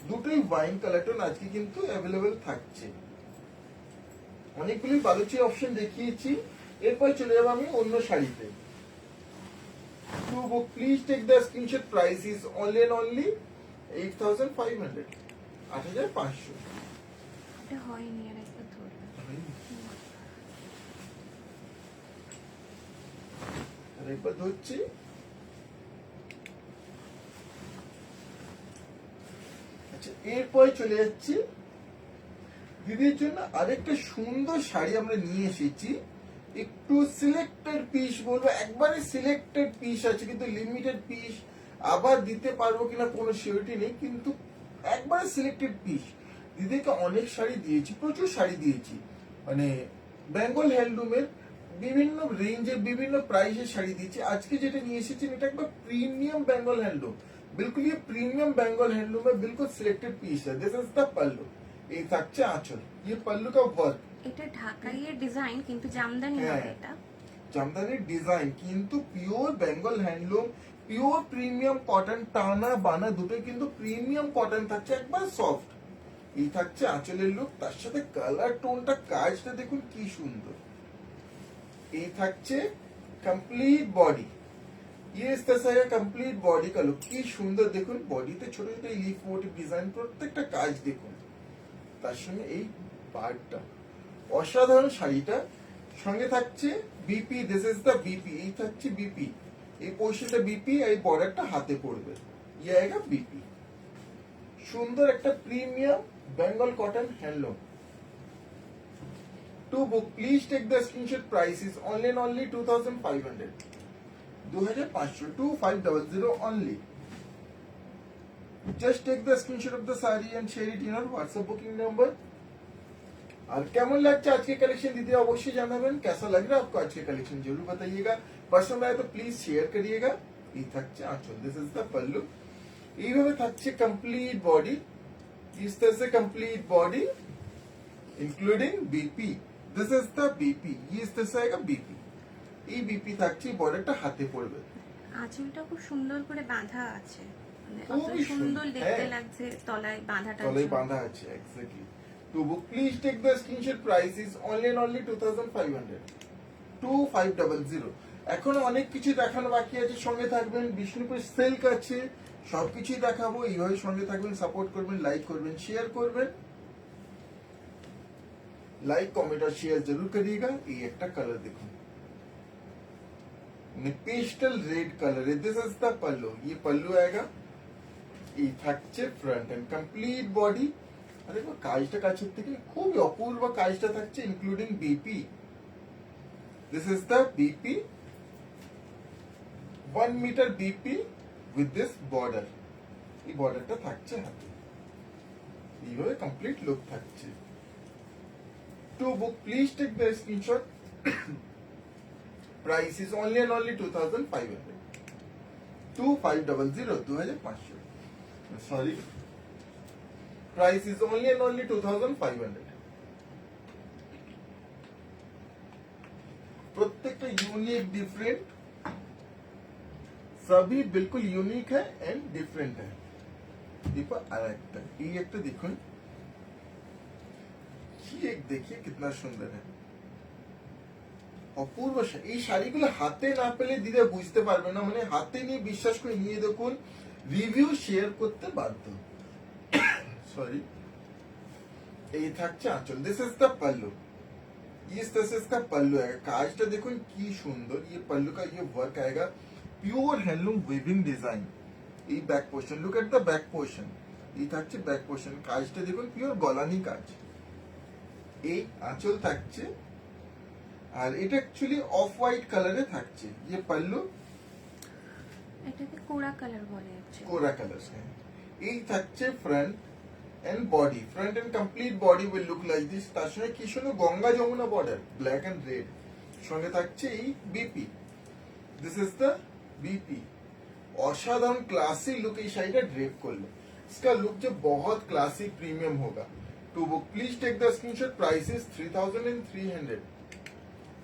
দুটোই ওয়াইন কালার টোন আজকে কিন্তু অ্যাভেলেবেল থাকছে। অনেকগুলি বালুচি অপশন দেখিয়েছি, এরপর চলে যাবো আমি অন্য শাড়িতে। To book, please take the screenshot. Price is only and only 8,500. 8,500। এটা হয়নি, আর একবার ধরবে। আর একবার ধরছি, আচ্ছা এরপরে চলে যাচ্ছি দিদির জন্য আরেকটা সুন্দর শাড়ি আমরা নিয়ে এসেছি, একটু সিলেক্টেড পিস বলবো, একবারে সিলেক্টেড পিস আছে কিন্তু লিমিটেড পিস, আবার দিতে পারবো কিনা কোনো সিওরিটি নেই, কিন্তু একবারে সিলেক্টেড পিস। দিদিকে অনেক শাড়ি দিয়েছি, প্রচুর শাড়ি দিয়েছি, মানে বেঙ্গল হ্যান্ডলুমের বিভিন্ন রেঞ্জের বিভিন্ন প্রাইসের শাড়ি দিয়েছি। আজকে যেটা নিয়ে এসেছি এটা একবার प्रीमियम बेंगल हैंडलूम, बिल्कुल ये प्रीमियम बेंगल हैंडलूम है, बिल्कुल सिलेक्टेड पीस है, दिस इज द पल्लू, এই থাকছে আঁচল, ये पल्लू का वर्क, এটা ঢাকাইয়ের ডিজাইন কিন্তু জামদানি হবে এটা। জামদানির ডিজাইন কিন্তু pure Bengal handloom, pure premium cotton, টানা বানা দুটোই কিন্তু প্রিমিয়াম কটন থাকছে, একবার সফট। এই থাকছে আঁচলের লুক, তার সাথে কালার টোনটা কাজটা দেখুন কি সুন্দর। এই থাকছে কমপ্লিট বডি, ये इस तरह से কমপ্লিট বডি का লুক, কি সুন্দর দেখুন, বডিতে ছোট ছোট লিফ মোটিভ ডিজাইন, প্রত্যেকটা কাজ দেখুন, তার সঙ্গে এই পার্টটা অসাধারণ। শাড়িটা সঙ্গে থাকছে BP, this is the BP, এই থাকছে বিপি, এই পোর্শনটা বিপি, এই বর্ডারটা হাতে পড়বে, ইয়ে আएगा বিপি। সুন্দর একটা premium Bengal cotton handloom. To book please take the screenshot, price is only and only 2,500, 2,500, 2,500 only. Just take the screenshot of the saree and share it in our WhatsApp booking number. और কেমন লাগছে আজকে collection দিদি অবশ্যই জানাবেন, कैसा लग रहा है आपको आज के कलेक्शन जरूर बताइएगा, पसंद आए तो प्लीज शेयर करिएगा। এই থাকছে আঁচল, দিস ইজ দ্য पल्लू, এইভাবে থাকছে কমপ্লিট বডি, इस तरह से complete body including BP, this is the BP, ये इस तरह से आएगा बीपी, এই বিপি থাকছে, বর্ডারটা হাতে পড়বে, আঁচলটা খুব সুন্দর করে বাঁধা আছে, মানে কত খুবই সুন্দর সুন্দর, দেখতে হ্যাঁ। লাগছে, তলায় বাঁধাটা তলায় আছে। বাঁধা আছে, exactly. To book please take the screenshot, price is only and only 2,500, 2,500। এখনো অনেক কিছু দেখানো বাকি আছে, সঙ্গে থাকবেন, বিষ্ণুপুর সিল্ক আছে, সবকিছুই দেখাবো, এইভাবে সঙ্গে থাকবেন, সাপোর্ট করবেন, লাইক করবেন, শেয়ার করবেন, লাইক কমেंट और शेयर जरूर करिएगा। ये একটা কালার দেখুন, पेस्टल रेड कलर है, दिस इज द पल्लू, ये पल्लू आएगा, এই থাকছে ফ্রন্ট এন্ড কমপ্লিট বডি, আর দেখো কাজটা কাছের থেকে খুব অপূর্ব কাজটা থাকছে, including BP, this is the BP, 1 metre BP with this border, এই বর্ডারটা থাকছে হাতে, এইভাবে কমপ্লিট লুক থাকছে। To book please take the screenshot, price is only and only 2,500, 2,500, 2,500, sorry, price is only and only 2,500। प्रत्येक यूनिक डिफरेंट, सभी बिल्कुल unique है एंड डिफरेंट है। देखो আরেকটা, এই একটা দেখুন, কি এক देखिए कितना सुंदर है, অপূর্ব। এই শাড়িগুলো হাতে না পেলে দিদা বুঝতে পারবে না, মানে হাতে নিয়ে বিশ্বাস করে নিয়ে দেখুন, রিভিউ শেয়ার করতে বাধ্য। সরি, এই থাকছে আঁচল, দিস ইজ দ্য पल्लू, इस तरह से इसका पल्लू आएगा। काजटा देखুন কি সুন্দর, ये पल्लू का ये वर्क आएगा, प्योर हैंडलूम वीविंग डिजाइन। এই back portion, look at the back portion, এই থাকছে ব্যাক পোর্শন। কাজটা দেখুন পিওর গলানি কাজ। এই আঁচল থাকছে, আর এটা অ্যাকচুয়ালি অফ হোয়াইট কালারে থাকছে। ये पल्लू, এটাকে কোরা কালার বলে actually। কোরা কালার। হ্যাঁ, এই থাকছে front and body. Front and complete body will look like this. তার সঙ্গে কি সুন্দর Ganga Jamuna border, black and red. সঙ্গে থাকছে এই BP. This is the BP. असाधारण क्लासी लुक এই শাড়িটা ড্রেপ করলে, इसका लुक जो बहुत क्लासी प्रीमियम होगा। To book please take the screenshot. Price is 3300,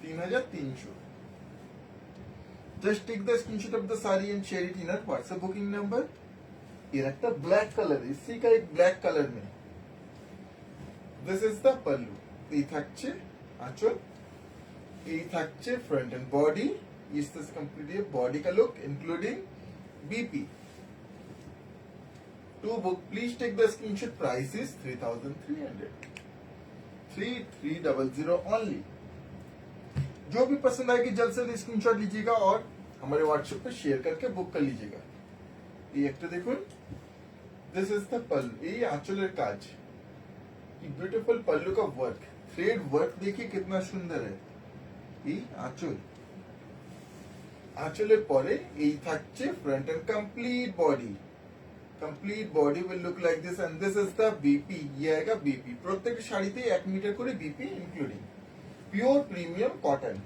3300। Just take the screenshot of the sari and share it in our WhatsApp booking number. ये रखता ब्लैक कलर, इसी का एक ब्लैक कलर में। This is the pallu. এই থাকছে আঁচল, এই থাকছে फ्रंट एंड बॉडी। इस तरह से कंप्लीट बॉडी का look including BP. To book please take the screenshot. Price is 3300, 3300 only. जो भी पसंद आएगी जल्द से जल्द स्क्रीनशॉट लीजिएगा और हमारे व्हाट्सएप पे शेयर करके बुक कर लीजिएगा। ये একটা দেখুন, दिस इज द पल्लू। এই আঁচলের কাজ, কি বিউটিফুল पल्लू का वर्क, थ्रेड वर्क देखिए कितना सुंदर है। এই আঁচল, আঁচলের পরে এই থাকছে front and complete body. Complete body will look like this and this is the BP. ये आएगा बीपी। প্রত্যেকটা শাড়িতে 1 মিটার করে BP including. Pure premium cotton.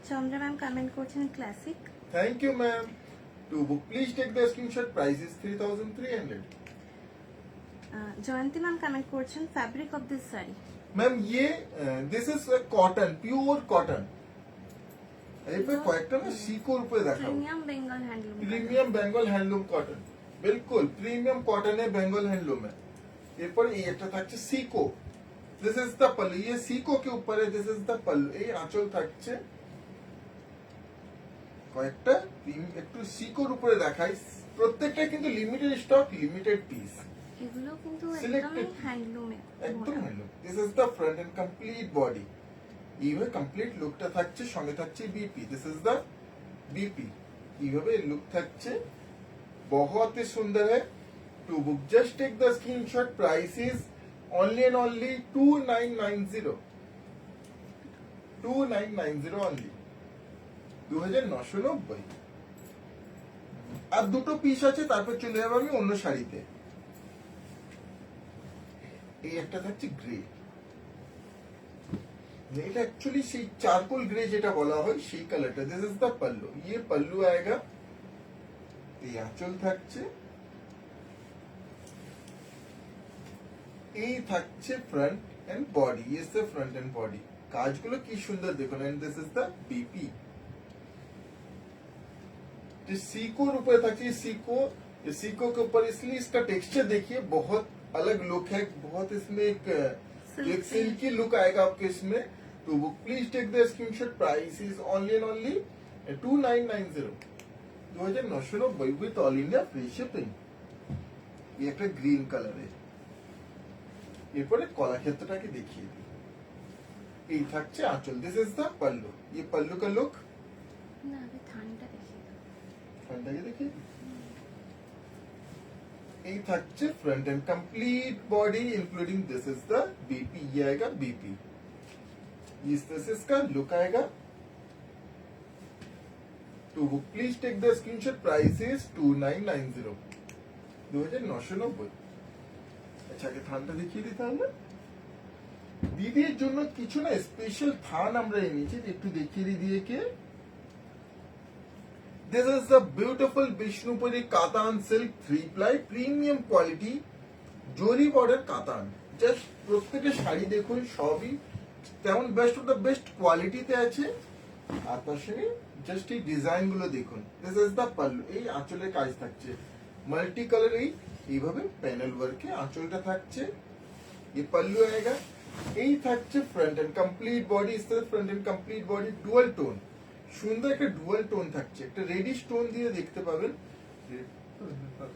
Chandra ma'am comment করছেন classic. Thank you ma'am. To book please take the screenshot. Price is 3300। Jayanti ma'am comment করছেন fabric of this sari. Ma'am ये this is cotton, pure cotton. এই पे কয়েকটা না সিকোর উপরে দেখাবো। Premium Bengal handloom. Premium Bengal handloom cotton, बिल्कुल प्रीमियम कॉटन है, बेंगल हैंडलूम है। এরপরে এই একটা থাকছে সিকো। This is the pallu. ये সিকো के ऊपर है। This is the pallu. এই আঁচল থাকছে কয়েকটা একটু সিকোর উপরে দেখাই। প্রত্যেকটা কিন্তু লিমিটেড স্টক, লিমিটেড পিস, এগুলো কিন্তু Selected. একদমই হ্যান্ডলুমে। একদম handloom. This is the front and complete body. এইভাবে কমপ্লিট লুকটা থাকছে, সঙ্গে থাকছে BP. This is the BP. এইভাবে লুক থাকছে, बहुत ही सुंदर है। To book just take the screenshot. Price is only and only 2990, 2990 only, 2990। আর দুটো পিস আছে, তারপর চলে যাবো আমি অন্য শাড়িতে। এই একটা থাকছে গ্রে। এটা एक्चुअली সেই চারকোল গ্রে যেটা বলা হয় সেই কালারটা। This is the pallu. ये पल्लू आएगा। এই আঁচল থাকছে, এই থাকছে front and body. Is the front and body. কাজগুলো কি সুন্দর দেখুন। And this is the BP. जो सीको ऊपर থাকছে सीको, ये सीको के ऊपर, इसलिए इसका टेक्सचर देखिए बहुत अलग लुक है, बहुत इसमें एक सिल्की लुक आएगा आपके इसमें। तो वो please take the screenshot. Price is only and only 2990, 2990 with all India free shipping. ये একটা গ্রিন কালারে। এরপরে কলাক্ষেত্রটাকে দেখিয়ে দিই। এই থাকছে আঁচল। This is the pallu. ये पल्लू का लुक। না আগে থানটা দেখিয়ে দাও। ফ্রন্টটাকে দেখিয়ে দিই। এই থাকছে front and complete body including this is the BP. ये आएगा बीपी। इस तरह से इसका लुक आएगा। To book please take the screenshot. Price is 2990, 2990। আচ্ছা, আগে থানটা দেখিয়ে দিই তাহলে। দিদির জন্য কিছু না স্পেশাল থান আমরা এনেছি, একটু দেখিয়ে দিই দিদিকে। This is the beautiful Bishnupuri Katan silk 3-ply premium quality জরি বর্ডার কাতান। জাস্ট প্রত্যেকটা শাড়ি দেখুন সবই তেমন বেস্ট অফ দ্য বেস্ট কোয়ালিটিতে আছে। আর তার সঙ্গে জাস্ট এই ডিজাইন গুলো দেখুন। This is the pallu. এই আঁচলের কাজ থাকছে মাল্টি কালার। এইভাবে প্যানেল ওয়ার্কে আঁচলটা থাকছে। ये पल्लू आएगा। এই থাকছে ফ্রন্ট এন্ড কমপ্লিট বডি। ইস front and complete body dual tone. সুন্দর একটা ডুয়াল টোন থাকছে, একটা রেডিশ টোন দিয়ে দেখতে পাবেন।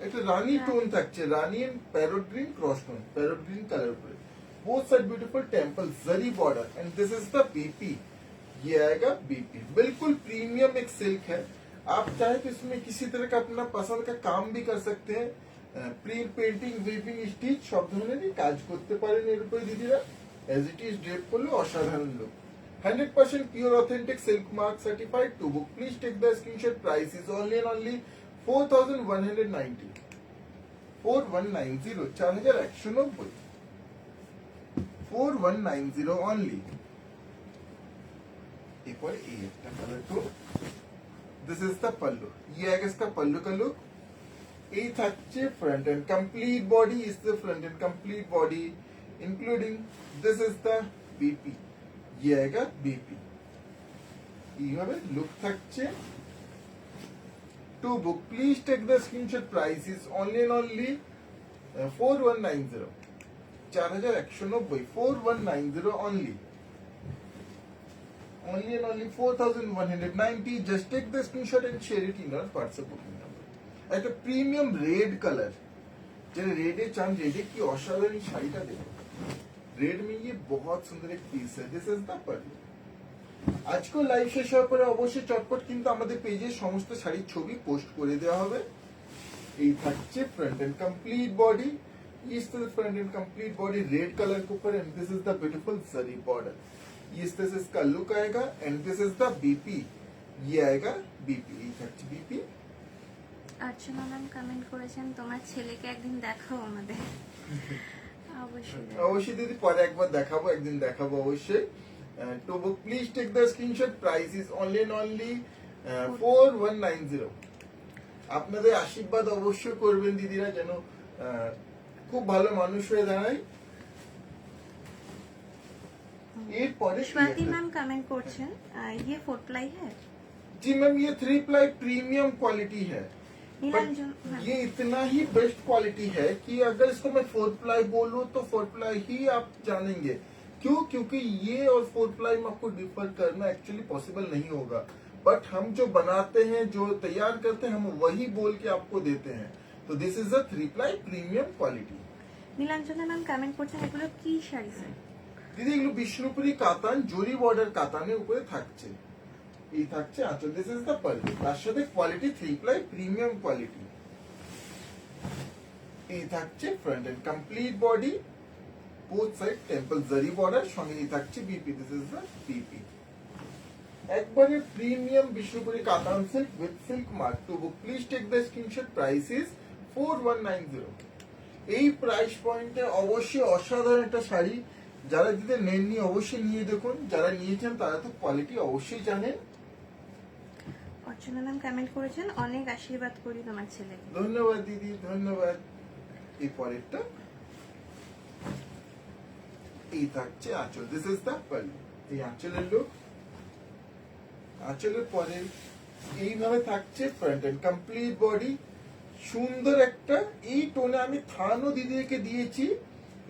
একটা রানী টোন থাকছে, রানী and parrot green cross tone, parrot green colour উপরে। Both side beautiful temple zari border and this is the BP, ये आएगा बीपी। बिल्कुल प्रीमियम एक सिल्क है, आप चाहे तो इसमें किसी तरह का अपना पसंद का काम भी कर सकते हैं। প্রিন্ট পেন্টিং উইভিং স্টিচ সব ধরনেরই কাজ করতে পারেন এর উপরে দিদিরা। এজ ইট ইজ ড্রেপ করলে অসাধারণ look. 100% pure authentic silk mark certified to book please take the screenshot. Price is only and only 4190 4190 4190 4190 only. এরপরে এই একটা colour two, this is the pallu, ये आएगा इसका पल्लू का लुक। এই থাকছে front and complete body, is the front and complete body including this is the BP, ये आएगा বিপি। এইভাবে লুক থাকছে। To book please take the screenshot. Price is only and only 4190 4190 4190 only only and only 4190। just take the screenshot and share it in your WhatsApp booking number। একটা premium red colour, যারা red चांद red की অসাধারণ শাড়িটা দেখো। Red में ये बहुत सुंदर एक पीस है। दिस इज द पल्लू। আজকে লাইভ শেষ হওয়ার পরে অবশ্যই চটপট কিন্তু আমাদের পেজে সমস্ত শাড়ির ছবি পোস্ট করে দেওয়া হবে। এই থাকছে फ्रंट एंड कंप्लीट बॉडी, इस तरह front end complete body red colour के ऊपर and this is the beautiful zari border. इस तरह से इसका लुक आएगा and this is the BP, ये आएगा बीपी। এই থাকছে बीपी। अर्चना मैम कमेंट করেছেন তোমার ছেলেকে একদিন দেখাও আমাদের। অবশ্যই অবশ্যই দিদি পরে একবার দেখাবো, একদিন দেখাবো অবশ্যই। To book please take the screenshot. Price is only and only 4190। আপনাদের আশীর্বাদ অবশ্যই করবেন দিদিরা, যেন খুব ভালো মানুষ হয়ে দাঁড়ায়। এরপরে स्वाति मैम कमेंट করছেন ये 4 प्लाई है। जी मैम ये 3 प्लाई प्रीमियम क्वालिटी है, नीलांजन बट ये इतना ही बेस्ट क्वालिटी है कि अगर इसको मैं 4 प्लाई बोलूं तो 4 प्लाई ही आप जानेंगे। क्यों? क्योंकि ये और 4 प्लाई में आपको डिफर करना एक्चुअली पॉसिबल नहीं होगा, बट हम जो बनाते हैं, जो तैयार करते हैं, हम वही बोल के आपको देते हैं। तो this is a 3 ply premium quality. Nilanjana ma'am comment করছেন এগুলো কি শাড়ি স্যার? দিদি এগুলো বিষ্ণুপুরি কাতান, জরি বর্ডার কাতানের উপরে থাকছে। এই থাকছে আঁচল, দিস ইজ দ্য পাল্লু। তার সাথে কোয়ালিটি 3 প্লাই প্রিমিয়াম কোয়ালিটি। এই থাকছে front and complete body, both side temple zari border, সঙ্গে এই থাকছে BP, this is the BP. একবারে premium Bishnupuri katan silk with silk mark. To book please take the screenshot. Price is 4190। এই price পয়েন্টে অবশ্যই অসাধারণ একটা শাড়ি। যারা দিদি নেননি অবশ্যই নিয়ে দেখুন, যারা নিয়েছেন তারা তো কোয়ালিটি অবশ্যই জানেন। অর্চনা ম্যাম কমেন্ট করেছেন অনেক আশীর্বাদ করি তোমার ছেলেকে। ধন্যবাদ দিদি, ধন্যবাদ। এই পরেরটা এই থাকছে আঁচল, দিস ইজ দ্য পাল্লু। এই আঁচলের লুক। আঁচলের পরে এইভাবে থাকছে ফ্রন্ট এন্ড কমপ্লিট বডি, সুন্দর একটা এই টোনে আমি থানও দিদিকে দিয়েছি।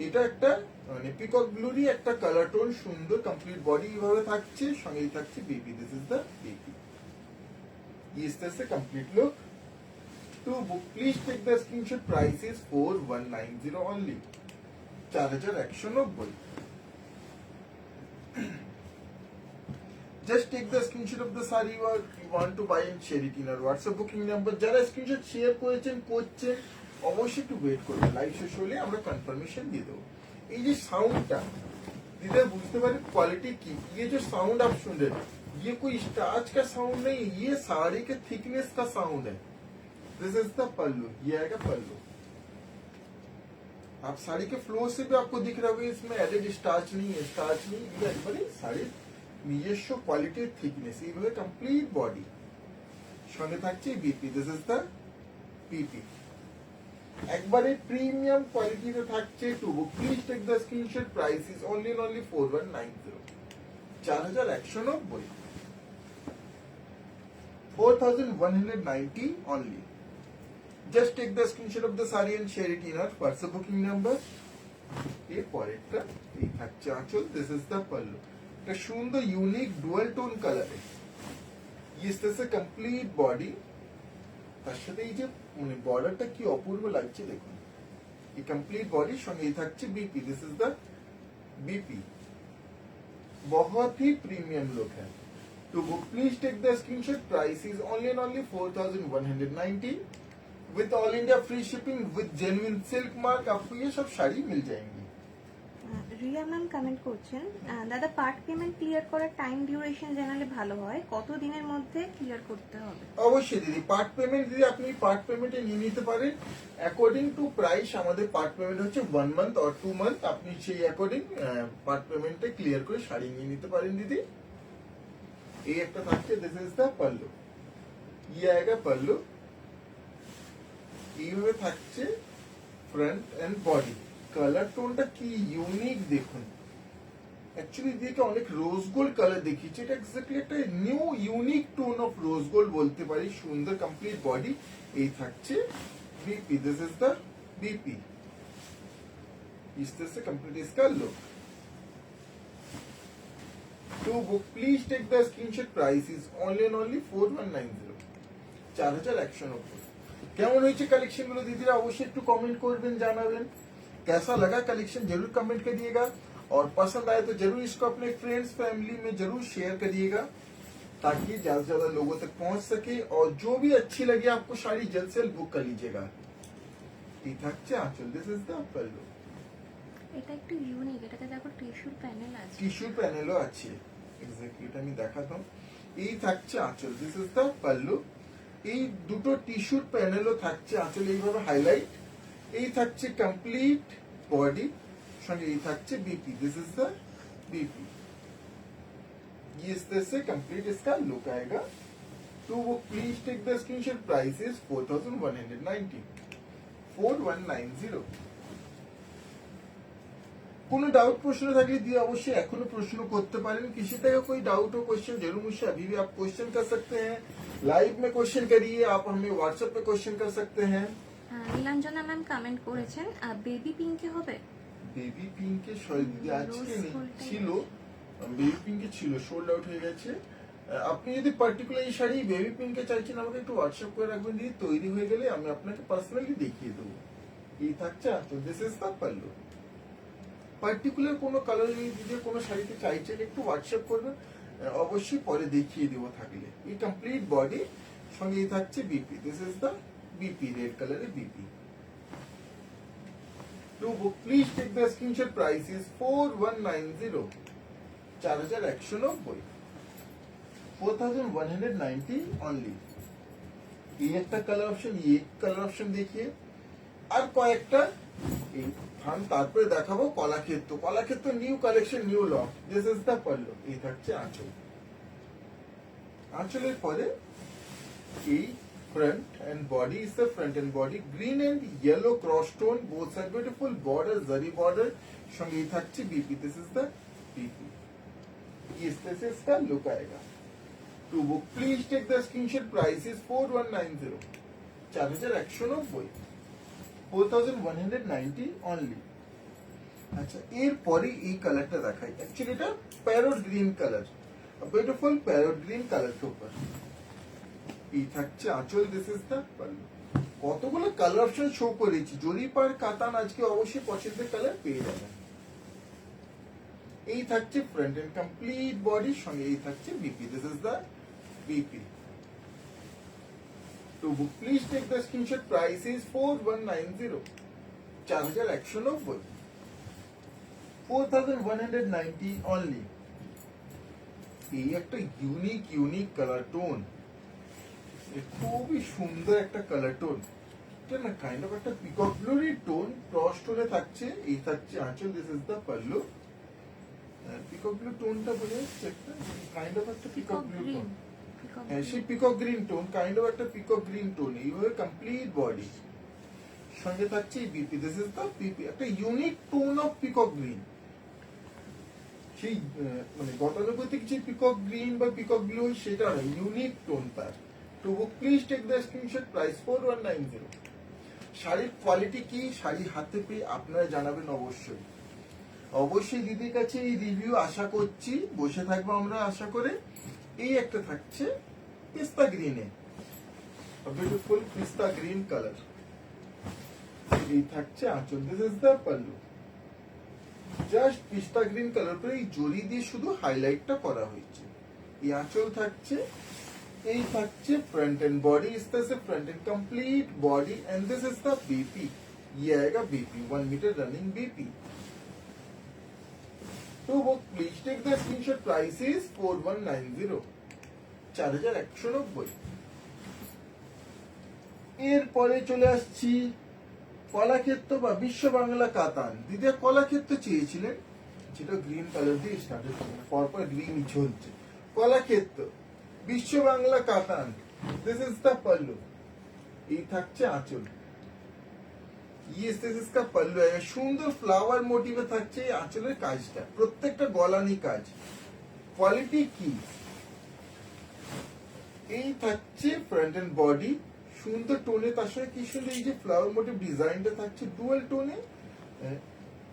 এটা একটা মানে পিকক ব্লুরই একটা কালার টোন, সুন্দর কমপ্লিট বডি এইভাবে থাকছে, সঙ্গেই থাকছে BP, this is the BP. इस तरह से complete look. To book please take the screenshot. Price is 4190 only 4190। Just take the screenshot of the saree you want to buy and share it in our WhatsApp booking number। যারা screenshot share করেছেন করছেন অবশ্যই একটু wait করবেন, live শেষ হলে আমরা confirmation দিয়ে দেবো। এই যে সাউন্ডটা দিদা বুঝতে পারে क्वालिटी की, ये जो साउंड आप सुन रहे हैं ये कोई स्टार्च का साउंड नहीं, ये साड़ी के थिकनेस का साउंड है। दिस इज द पल्लू, ये आएगा पल्लू। आप साड़ी के फ्लो से भी आपको दिख रहा होगा इसमें एडेड स्टार्च नहीं है, स्टार्च नहीं, ये একবারে শাড়ির নিজস্ব কোয়ালিটির থিকনেস। এইভাবে কমপ্লিট বডি, সঙ্গে থাকছে BP, this is the BP. একবারে প্রিমিয়াম কোয়ালিটিতে থাকছে। To book please take the screenshot. Price is only and only 4190 4190 4190 only। Just take the screenshot of the saree and share it in our WhatsApp booking number। এর পরেরটা এই থাকছে আঁচল, this is the pallu. একটা সুন্দর unique dual tone কালারে, ইস this complete body. তার সাথে এই যে মানে বর্ডারটা কি অপূর্ব লাগছে দেখুন। এই কমপ্লিট বডির সঙ্গে এই থাকছে BP, this is the BP बहुत ही प्रीमियम लुक है। तो वो please take the screenshot, price is only and only 4190 with all India free shipping with genuine silk mark. आपको ये सब শাড়ি मिल जाएंगी। রিয়া ম্যাম কমেন্ট করছেন, দাদা পার্ট পেমেন্ট ক্লিয়ার করার টাইম ডিউরেশন জানালে ভালো হয়, কত দিনের মধ্যে ক্লিয়ার করতে হবে? অবশ্যই দিদি, পার্ট পেমেন্ট দিদি আপনি পার্ট পেমেন্টে নিয়ে নিতে পারেন। অ্যাকর্ডিং টু প্রাইস আমাদের পার্ট পেমেন্ট হচ্ছে 1 মান্থ অর 2 মান্থ। আপনি সেই অ্যাকর্ডিং পার্ট পেমেন্টে ক্লিয়ার করে শাড়ি নিয়ে নিতে পারেন দিদি। এই একটা থাকছে, দিস ইজ দ্য পাল্লু, ইয়ে আয়েগা পাল্লু। এইভাবে থাকছে ফ্রন্ট এন্ড বডি। কালার টোনটা কি ইউনিক দেখুন। অ্যাকচুয়ালি দিকে অনেক রোজ গোল্ড কালার দেখিয়েছে, এটা এক্স্যাক্টলি একটা new unique tone of rose gold বলতে পারি। সুন্দর কমপ্লিট বডি। এই থাকছে BP, this is the BP. इस तरह से कंप्लीट इसका look. To book please take the screenshot, price is only and only 4190, 4190। কেমন হয়েছে কালেকশন গুলো দিদিরা অবশ্যই একটু কমেন্ট করবেন, জানাবেন कैसा लगा कलेक्शन, जरूर कमेंट करिएगा। और पसंद आए तो जरूर इसको अपने फ्रेंड्स फैमिली में जरूर शेयर करिएगा ताकि ज्यादा से ज्यादा लोगों तक पहुंच सके। और जो भी अच्छी लगे आपको साड़ी जल्द से जल्द बुक कर लीजिएगा। दिस इज द पल्लू। এটা একটু ইউনিক, এটাতে দেখো টিস্যুর প্যানেল আছে। টিস্যু প্যানেলও আছে, এক্স্যাক্টলি এটা আমি দেখাতাম। এই থাকছে আঁচল, দিস ইজ দ্য পাল্লু। এই দুটো টিস্যুর প্যানেলও থাকছে আঁচল এইভাবে হাইলাইট। এই থাকছে কমপ্লিট বডি, সঙ্গে এই থাকছে BP, this is the BP. ये इस तरह से कंप्लीट इसका लुक आएगा। तो वो please take the screenshot, price is 4190, 4190। কোনো डाउट प्रश्न থাকলে দিয়ে অবশ্যই এখনো প্রশ্ন করতে পারেন। किसी तरह कोई डाउट हो क्वेश्चन जरूर मुझसे अभी भी आप क्वेश्चन कर सकते हैं। लाइव में क्वेश्चन करिए, आप हमें व्हाट्सएप पे क्वेश्चन कर सकते हैं। নীলাঞ্জনা ম্যাম কমেন্ট করেছেন, বেবি পিঙ্কে হবে? বেবি পিঙ্কে দিদি আজকে Rose gold ছিল, বেবি পিঙ্কে ছিল, সোল্ড আউট হয়ে গেছে। আপনি যদি পার্টিকুলার এই শাড়ি বেবি পিঙ্কে চাইছেন আমাকে একটু হোয়াটসঅ্যাপ করে রাখবেন দিদি, তৈরি হয়ে গেলে আমি আপনাকে পার্সোনালি দেখিয়ে দেবো। এই থাকছে তো this is the pallu. Particular কোনো কালার যদি দিদি কোনো শাড়িতে চাইছেন একটু হোয়াটসঅ্যাপ করবেন, অবশ্যই পরে দেখিয়ে দেবো থাকলে। এই কমপ্লিট বডি, সঙ্গে এই থাকছে BP, this is the BP, red কালারের BP. To book, please take the screenshot, price is 4190, 4190, 4190 only। ये একটা কালার অপশন, ये কালার অপশন দেখিয়ে আর কয়েকটা এই থান, তারপরে দেখাবো Kalakshetra. Kalakshetra new collection, new lot. This is the pallu. এই থাকছে আঁচল, আঁচলের পরে এই front and body is the front and body, green and yellow cross tone, both are beautiful border, zari border, সঙ্গে এই থাকছে BP, this is the BP. इस तरह से इसका लुक आएगा। To book, please take the screenshot, price is 4190, 4190, 4190 only। আচ্ছা, এরপরে এই কালারটা দেখাই। অ্যাকচুয়ালি এটা parrot green colour, beautiful parrot green colour के ऊपर এই থাকছে আঁচল, দিস ইজ দ্য পাল্লু। কতগুলো কালার অপশন শো করেছি, যদি পার কাতান আজকে অবশ্যই পছন্দের কালার পেয়ে যাবেন। এই থাকছে ফ্রন্ট এন্ড কমপ্লিট বডি, সঙ্গে এই থাকছে BP, this is the BP. To book please take the screenshot, price is 4190, 4190, 4190 only. এই একটা ইউনিক কালার টোন, খুবই সুন্দর একটা কালার টোন। এটা না কাইন্ড অফ একটা পিকক ব্লুরই টোন, ক্রস টোনে থাকছে। এই থাকছে আঁচল, this is the pallu. Peacock blue টোনটা বোঝা যাচ্ছে, একটা কাইন্ড অফ একটা পিকক ব্লু টোন। হ্যাঁ, সেই peacock green tone, kind of একটা পিকক গ্রিন টোন। এইভাবে কমপ্লিট বডি, সঙ্গে থাকছে BP, this is the BP. একটা unique tone of peacock green. সেই মানে গতানুগতিক কিছু পিকক গ্রিন বা পিকক ব্লু সেটা না, ইউনিক টোন তার। To book, please take the screenshot, price 4190। শাড়ির কোয়ালিটি কি, শাড়ি হাতে পেয়ে আপনারা জানাবেন অবশ্যই। অবশ্যই দিদির কাছে এই রিভিউ আশা করছি, বসে থাকবো আমরা আশা করে। এই একটা থাকছে পিস্তা গ্রিনে, বিউটিফুল পিস্তা গ্রিন কালার। এই থাকছে আঁচল, this is the pallu. Just পিস্তা গ্রিন কালার পরে এই জরি দিয়ে শুধু হাইলাইটটা করা হয়েছে। এই আঁচল থাকছে, এই থাকছে फ्रंट एंड बॉडी। इस तरह से front and complete body and this is the BP. ये आएगा बीपी 1 मीटर रनिंग बीपी। तो वो please take the screenshot. Price is 4190 4190। এরপরে চলে আসছি কলাক্ষেত্র বা বিশ্ব বাংলা কাতান। দিদি কলাক্ষেত্র চেয়েছিলেন, যেটা গ্রিন কালার দিয়ে স্টার্টেড করবে, পরপর গ্রিন চলছে। কলাক্ষেত্র বিশ্ব বাংলা কাতান, দিস ইজ দ্য পল্লু। এই থাকছে আঁচল। Yes this is the pallu. সুন্দর ফ্লাওয়ার মোটিভে থাকছে এই আঁচলের কাজটা, প্রত্যেকটা গলানি কাজ। কোয়ালিটি কি, এই থাকছে ফ্রন্ট এন্ড বডি সুন্দর টোনে, তার সঙ্গে কি সুন্দর এই যে ফ্লাওয়ার মোটিভ ডিজাইনটা থাকছে ডুয়াল टोने,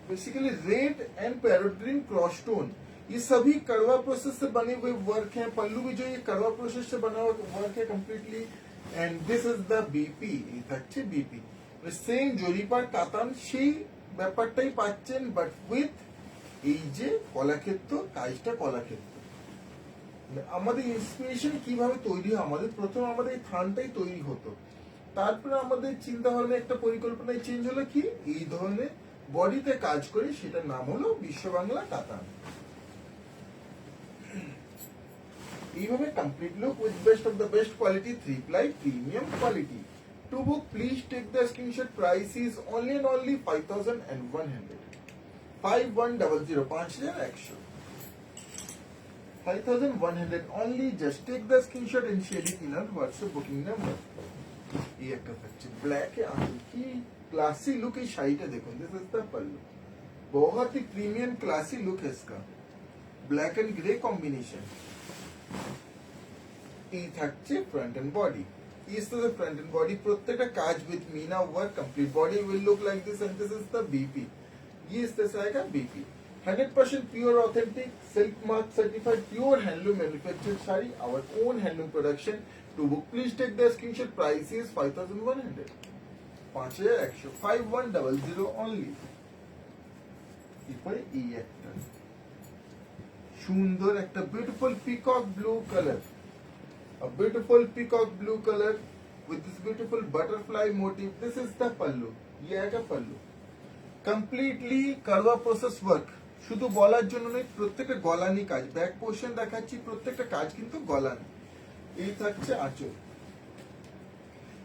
basically red and parrot green cross tone. ये सभी कड़वा प्रोसेस से बने हुए वर्क हैं। पल्लू भी जो ये कड़वा प्रोसेस से बना हुआ वर्क है completely. And this is the BP. ये থাকছে बीपी। সেম জরিপার কাতান সেই ব্যাপারটাই পাচ্ছেন, বাট উইথ এই যে কলাক্ষেত্র কাজটা। কলাক্ষেত্র আমাদের ইন্সপিরেশন কিভাবে তৈরি হয়, আমাদের প্রথম আমাদের এই থানটাই তৈরি হতো, তারপরে আমাদের চিন্তা ভাবনা একটা পরিকল্পনায় চেঞ্জ হলো কি এই ধরনের বডিতে কাজ করি, সেটার নাম হলো বিশ্ব বাংলা কাতান। এইভাবে complete look with best of the best quality 3 ply premium quality. To book please take the screenshot. Price is only and only 5100 5100 5100 5100 only। just take the screenshot and share it in our WhatsApp booking number। ये একটা থাকছে black এ আঁচল, কি classy look. এই শাড়িটা দেখুন, this is the पल्लू। बहुत ही प्रीमियम क्लासी लुक है इसका, ब्लैक एंड ग्रे कॉम्बिनेशन। এই থাকছে फ्रंट एंड बॉडी। इस तरह से फ्रंट एंड बॉडी প্রত্যেকটা কাজ উইথ मीना work complete body will look like this and this is the BP. ये इस तरह से आएगा BP. 100% pure authentic silk mark certified pure handloom manufactured sari, our own handloom production. To book please take the screenshot. Price is 5100 5100 5100 only। এরপরে এই একটা সুন্দর একটা beautiful peacock blue colour, a beautiful peacock blue color with this beautiful butterfly motif। this is the pallu। ये आएगा पल्लू। Completely Karwa process work, শুধু বলার জন্য নয়, প্রত্যেকটা গলানি কাজ। ব্যাক পোর্শন দেখাচ্ছি, প্রত্যেকটা কাজ কিন্তু গলানি। এই থাকছে আঁচল।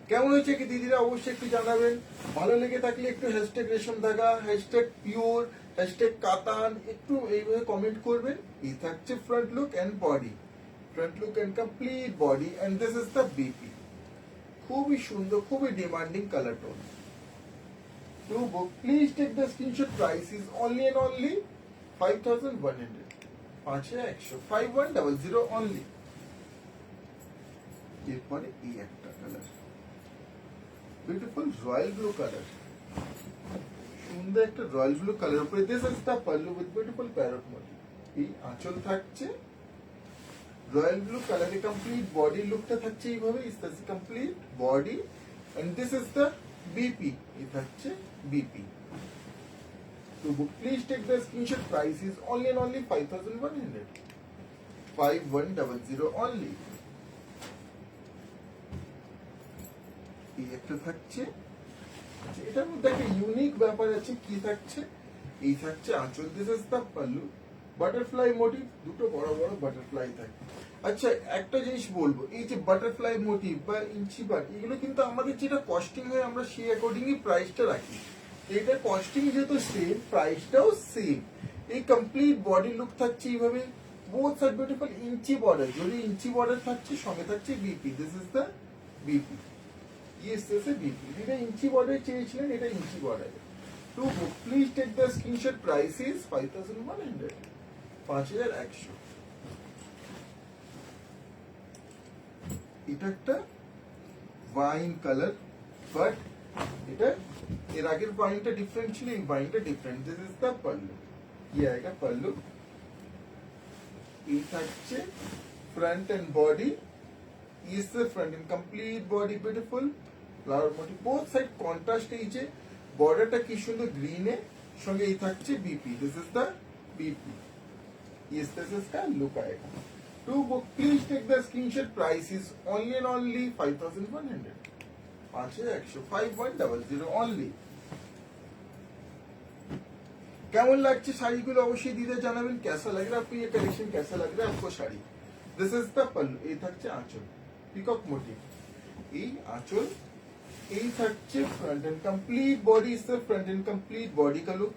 কেমন হয়েছে কি দিদিরা অবশ্যই একটু জানাবেন। ভালো লেগে থাকলে একটু হ্যাশট্যাগ রেশম ধাগা, হ্যাশট্যাগ পিওর, হ্যাশট্যাগ কাতান একটু এইভাবে কমেন্ট করবেন। এই থাকছে front look and body, front look and complete body and this is the BP. খুবই সুন্দর, খুবই demanding colour tone. To book please take the screenshot. Price is only and only 5100 5100 5100 only. এরপরে এই একটা colour beautiful royal blue colour, সুন্দর একটা royal blue colour উপরে this is the pallu with beautiful parrot motif. এই আঁচল থাকছে রয়্যাল ব্লু কালারে, কমপ্লিট বডি লুকটা থাকছে এইভাবে। Is this complete body and this is the BP. এই থাকছে বিপি। তো please take the screenshot. Price is only and only 5100 5100 only. এই একটা থাকছে, এটার মধ্যে একটা ইউনিক ব্যাপার আছে। কি থাকছে, এই থাকছে আঁচল, this is the pallu, butterfly motif, দুটো বড় বড় বাটারফ্লাই থাকে। আচ্ছা একটা জিনিস বলবো, এই যে বাটারফ্লাই মোটিভ বা ইঞ্চি পাট, এগুলো কিন্তু আমাদের যেটা কস্টিং হয় আমরা সেই অ্যাকর্ডিংলি প্রাইসটা রাখি। এটা কস্টিং যেহেতু সেম, প্রাইসটাও সেম। এই কমপ্লিট বডি লুক থাকছে এইভাবে, both side beautiful inch border, যদি ইঞ্চি বর্ডার থাকছে, সঙ্গে থাকছে BP. This is the BP. Yes this is BP. যেটা ইঞ্চি বর্ডার চেয়েছিলেন, এটা inch border. To book please take the screenshot. Price is 5100 5100। এটা একটা ওয়াইন কালার, বাট এটা এর আগের ওয়াইনটা ডিফারেন্ট ছিল, এই ওয়াইনটা different. This is the pallu. ये आएगा पल्लू। ये থাকছে फ्रंट एंड बॉडी। इस front and complete body beautiful flower motif, both side contrast. এই যে বর্ডারটা কি সুন্দর গ্রিনে, সঙ্গে এই থাকছে BP, this is the BP, ইস দিস ইজ দ্য লুক আয়েগা। To book please take the screenshot, price is only and only 5100, 5100, 5100 only. কেমন লাগছে শাড়িগুলো অবশ্যই দিতে জানাবেন, कैसा लग रहा है आपको ये कलेक्शन, कैसा लग रहा है आपको sari. This is the pallu, এই থাকছে আঁচল, পিকক মোটিভ, এই আঁচল, এই থাকছে front and complete body, is the front and complete body का लुक।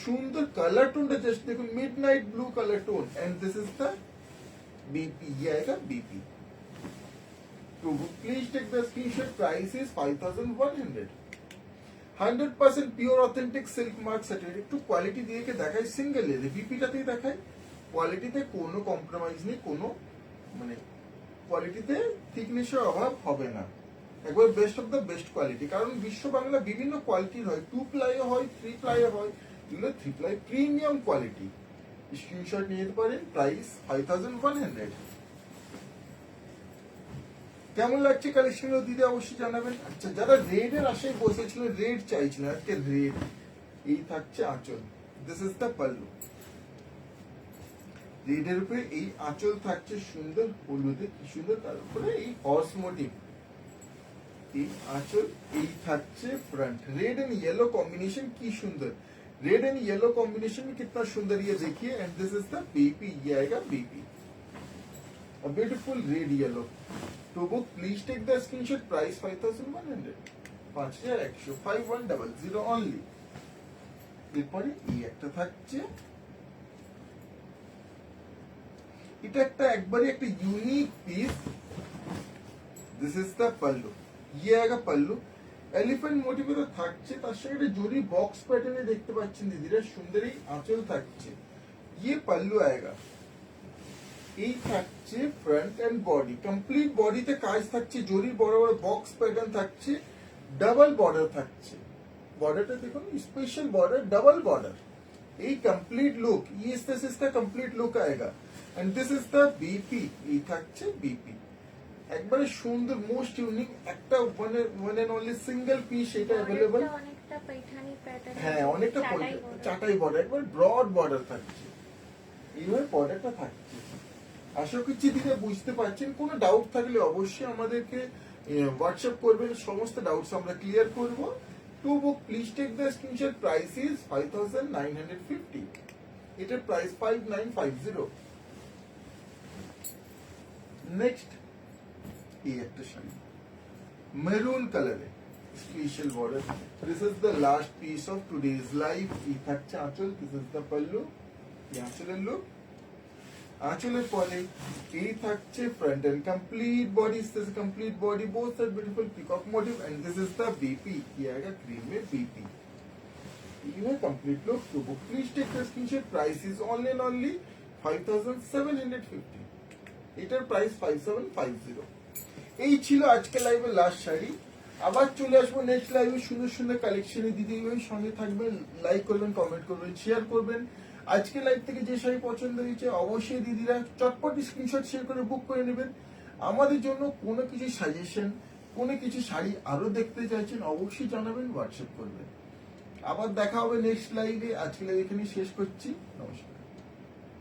সুন্দর কালার টোনটা জাস্ট দেখুন, midnight blue colour tone, and this is the BP, ये आएगा बीपी। तो please take the screenshot, price is 5100, 100% pure authentic silk mark certificate. একটু quality দিয়ে কে দেখাই, সিঙ্গেল লেয়ার বিপিটাতেই দেখাই, কোয়ালিটিতে কোনো কম্প্রোমাইজ নেই, কোনো মানে কোয়ালিটিতে থিকনেসের অভাব হবে না, একবার best of the best quality. কারণ বিশ্ব বাংলা বিভিন্ন কোয়ালিটির হয়, 2 প্লাই হয়, 3 প্লাই হয়, এগুলো 3 প্লাই প্রিমিয়াম কোয়ালিটি। স্ক্রিনশট নিয়ে যেতে পারেন, প্রাইস 5100। কেমন লাগছে কালেকশন দিদি অবশ্যই জানাবেন। আচ্ছা, যারা রেডের আশায় বসেছিলেন, রেড চাইছিলেন, আজকে রেড, এই থাকছে আঁচল, দিস ইজ দ্য পাল্লু, রেডের উপরে এই আঁচল থাকছে সুন্দর হলুদে, কি সুন্দর, তার উপরে এই হর্স মোটিভ, এই আঁচল, এই থাকছে front, red and yellow combination की सुंदर, रेड एंड येलो कॉम्बिनेशन में कितना सुंदर ये देखिए, and this is the BP, ये आएगा BP, a beautiful red yellow। तो book please take the screenshot, price 5100, 5100, 5100 only. এরপরে এই একটা থাকছে, এটা একটা একবারে একটা unique piece, this is the pallu, ये आएगा पल्लू, এলিফ্যান্ট মোটিভে তো থাকছে, তার সঙ্গে একটা জরি বক্স প্যাটার্নে দেখতে পাচ্ছেন দিদিরা, সুন্দরী আঁচল থাকছে, ये पल्लू आएगा। এই থাকছে ফ্রন্ট এন্ড বডি, কমপ্লিট বডিতে কাজ থাকছে, জরি বড় বড় বক্স প্যাটার্ন থাকছে, ডাবল বর্ডার থাকছে, বর্ডারটা দেখুন স্পেশাল বর্ডার, ডাবল বর্ডার, এই কমপ্লিট লুক, ये इसका कंप्लीट लुक आएगा, and this is the BP, এই থাকছে বিপি, একবারে সুন্দর মোস্ট ইউনিক একটা one and only single piece, এটা अवेलेबल, অনেকটা पैठानी প্যাটার্ন, হ্যাঁ অনেকটা চাটাই বর্ডার, একবার ব্রড বর্ডার থাকছে, এইভাবে বর্ডারটা থাকছে। আশা করছি দিদি বুঝতে পারছেন, কোনো ডাউট থাকলে অবশ্যই আমাদেরকে হোয়াটসঅ্যাপ করবেন, সমস্ত ডাউটস আমরা ক্লিয়ার করব। To book please take the screenshot, price is 5950, এটার প্রাইস 5950। নেক্সট এই একটা শাড়ি মেরুন কালারে, special border, this is the last piece of today's live. এই থাকছে আঁচল, দিস ইজ দ্য পাল্লু, এই আঁচলের লুক, আঁচলের পরে এই থাকছে front and complete body, this complete body, both side beautiful peacock motif, and this is the BP, ये आएगा क्रीम में बीपी, ये कंप्लीट लुक। तो book please take the screenshot, price is only and only 5750, এটার price 5750। এই ছিল আজকে লাইভের লাস্ট শাড়ি, আবার চলে আসবো নেক্সট লাইভে সুন্দর সুন্দর কালেকশনে। দিদি ওই সঙ্গে থাকবেন, লাইক করবেন, কমেন্ট করবেন, শেয়ার করবেন। আজকে লাইভ থেকে যে শাড়ি পছন্দ হয়েছে অবশ্যই দিদিরা চটপট স্ক্রিনশট শেয়ার করে বুক করে নেবেন। আমাদের জন্য কোনো কিছু সাজেশন, কোনো কিছু শাড়ি আরো দেখতে চাইছেন অবশ্যই জানাবেন, হোয়াটসঅ্যাপ করবেন। আবার দেখা হবে নেক্সট লাইভে, আজকে লাইভ এখানে শেষ করছি, নমস্কার।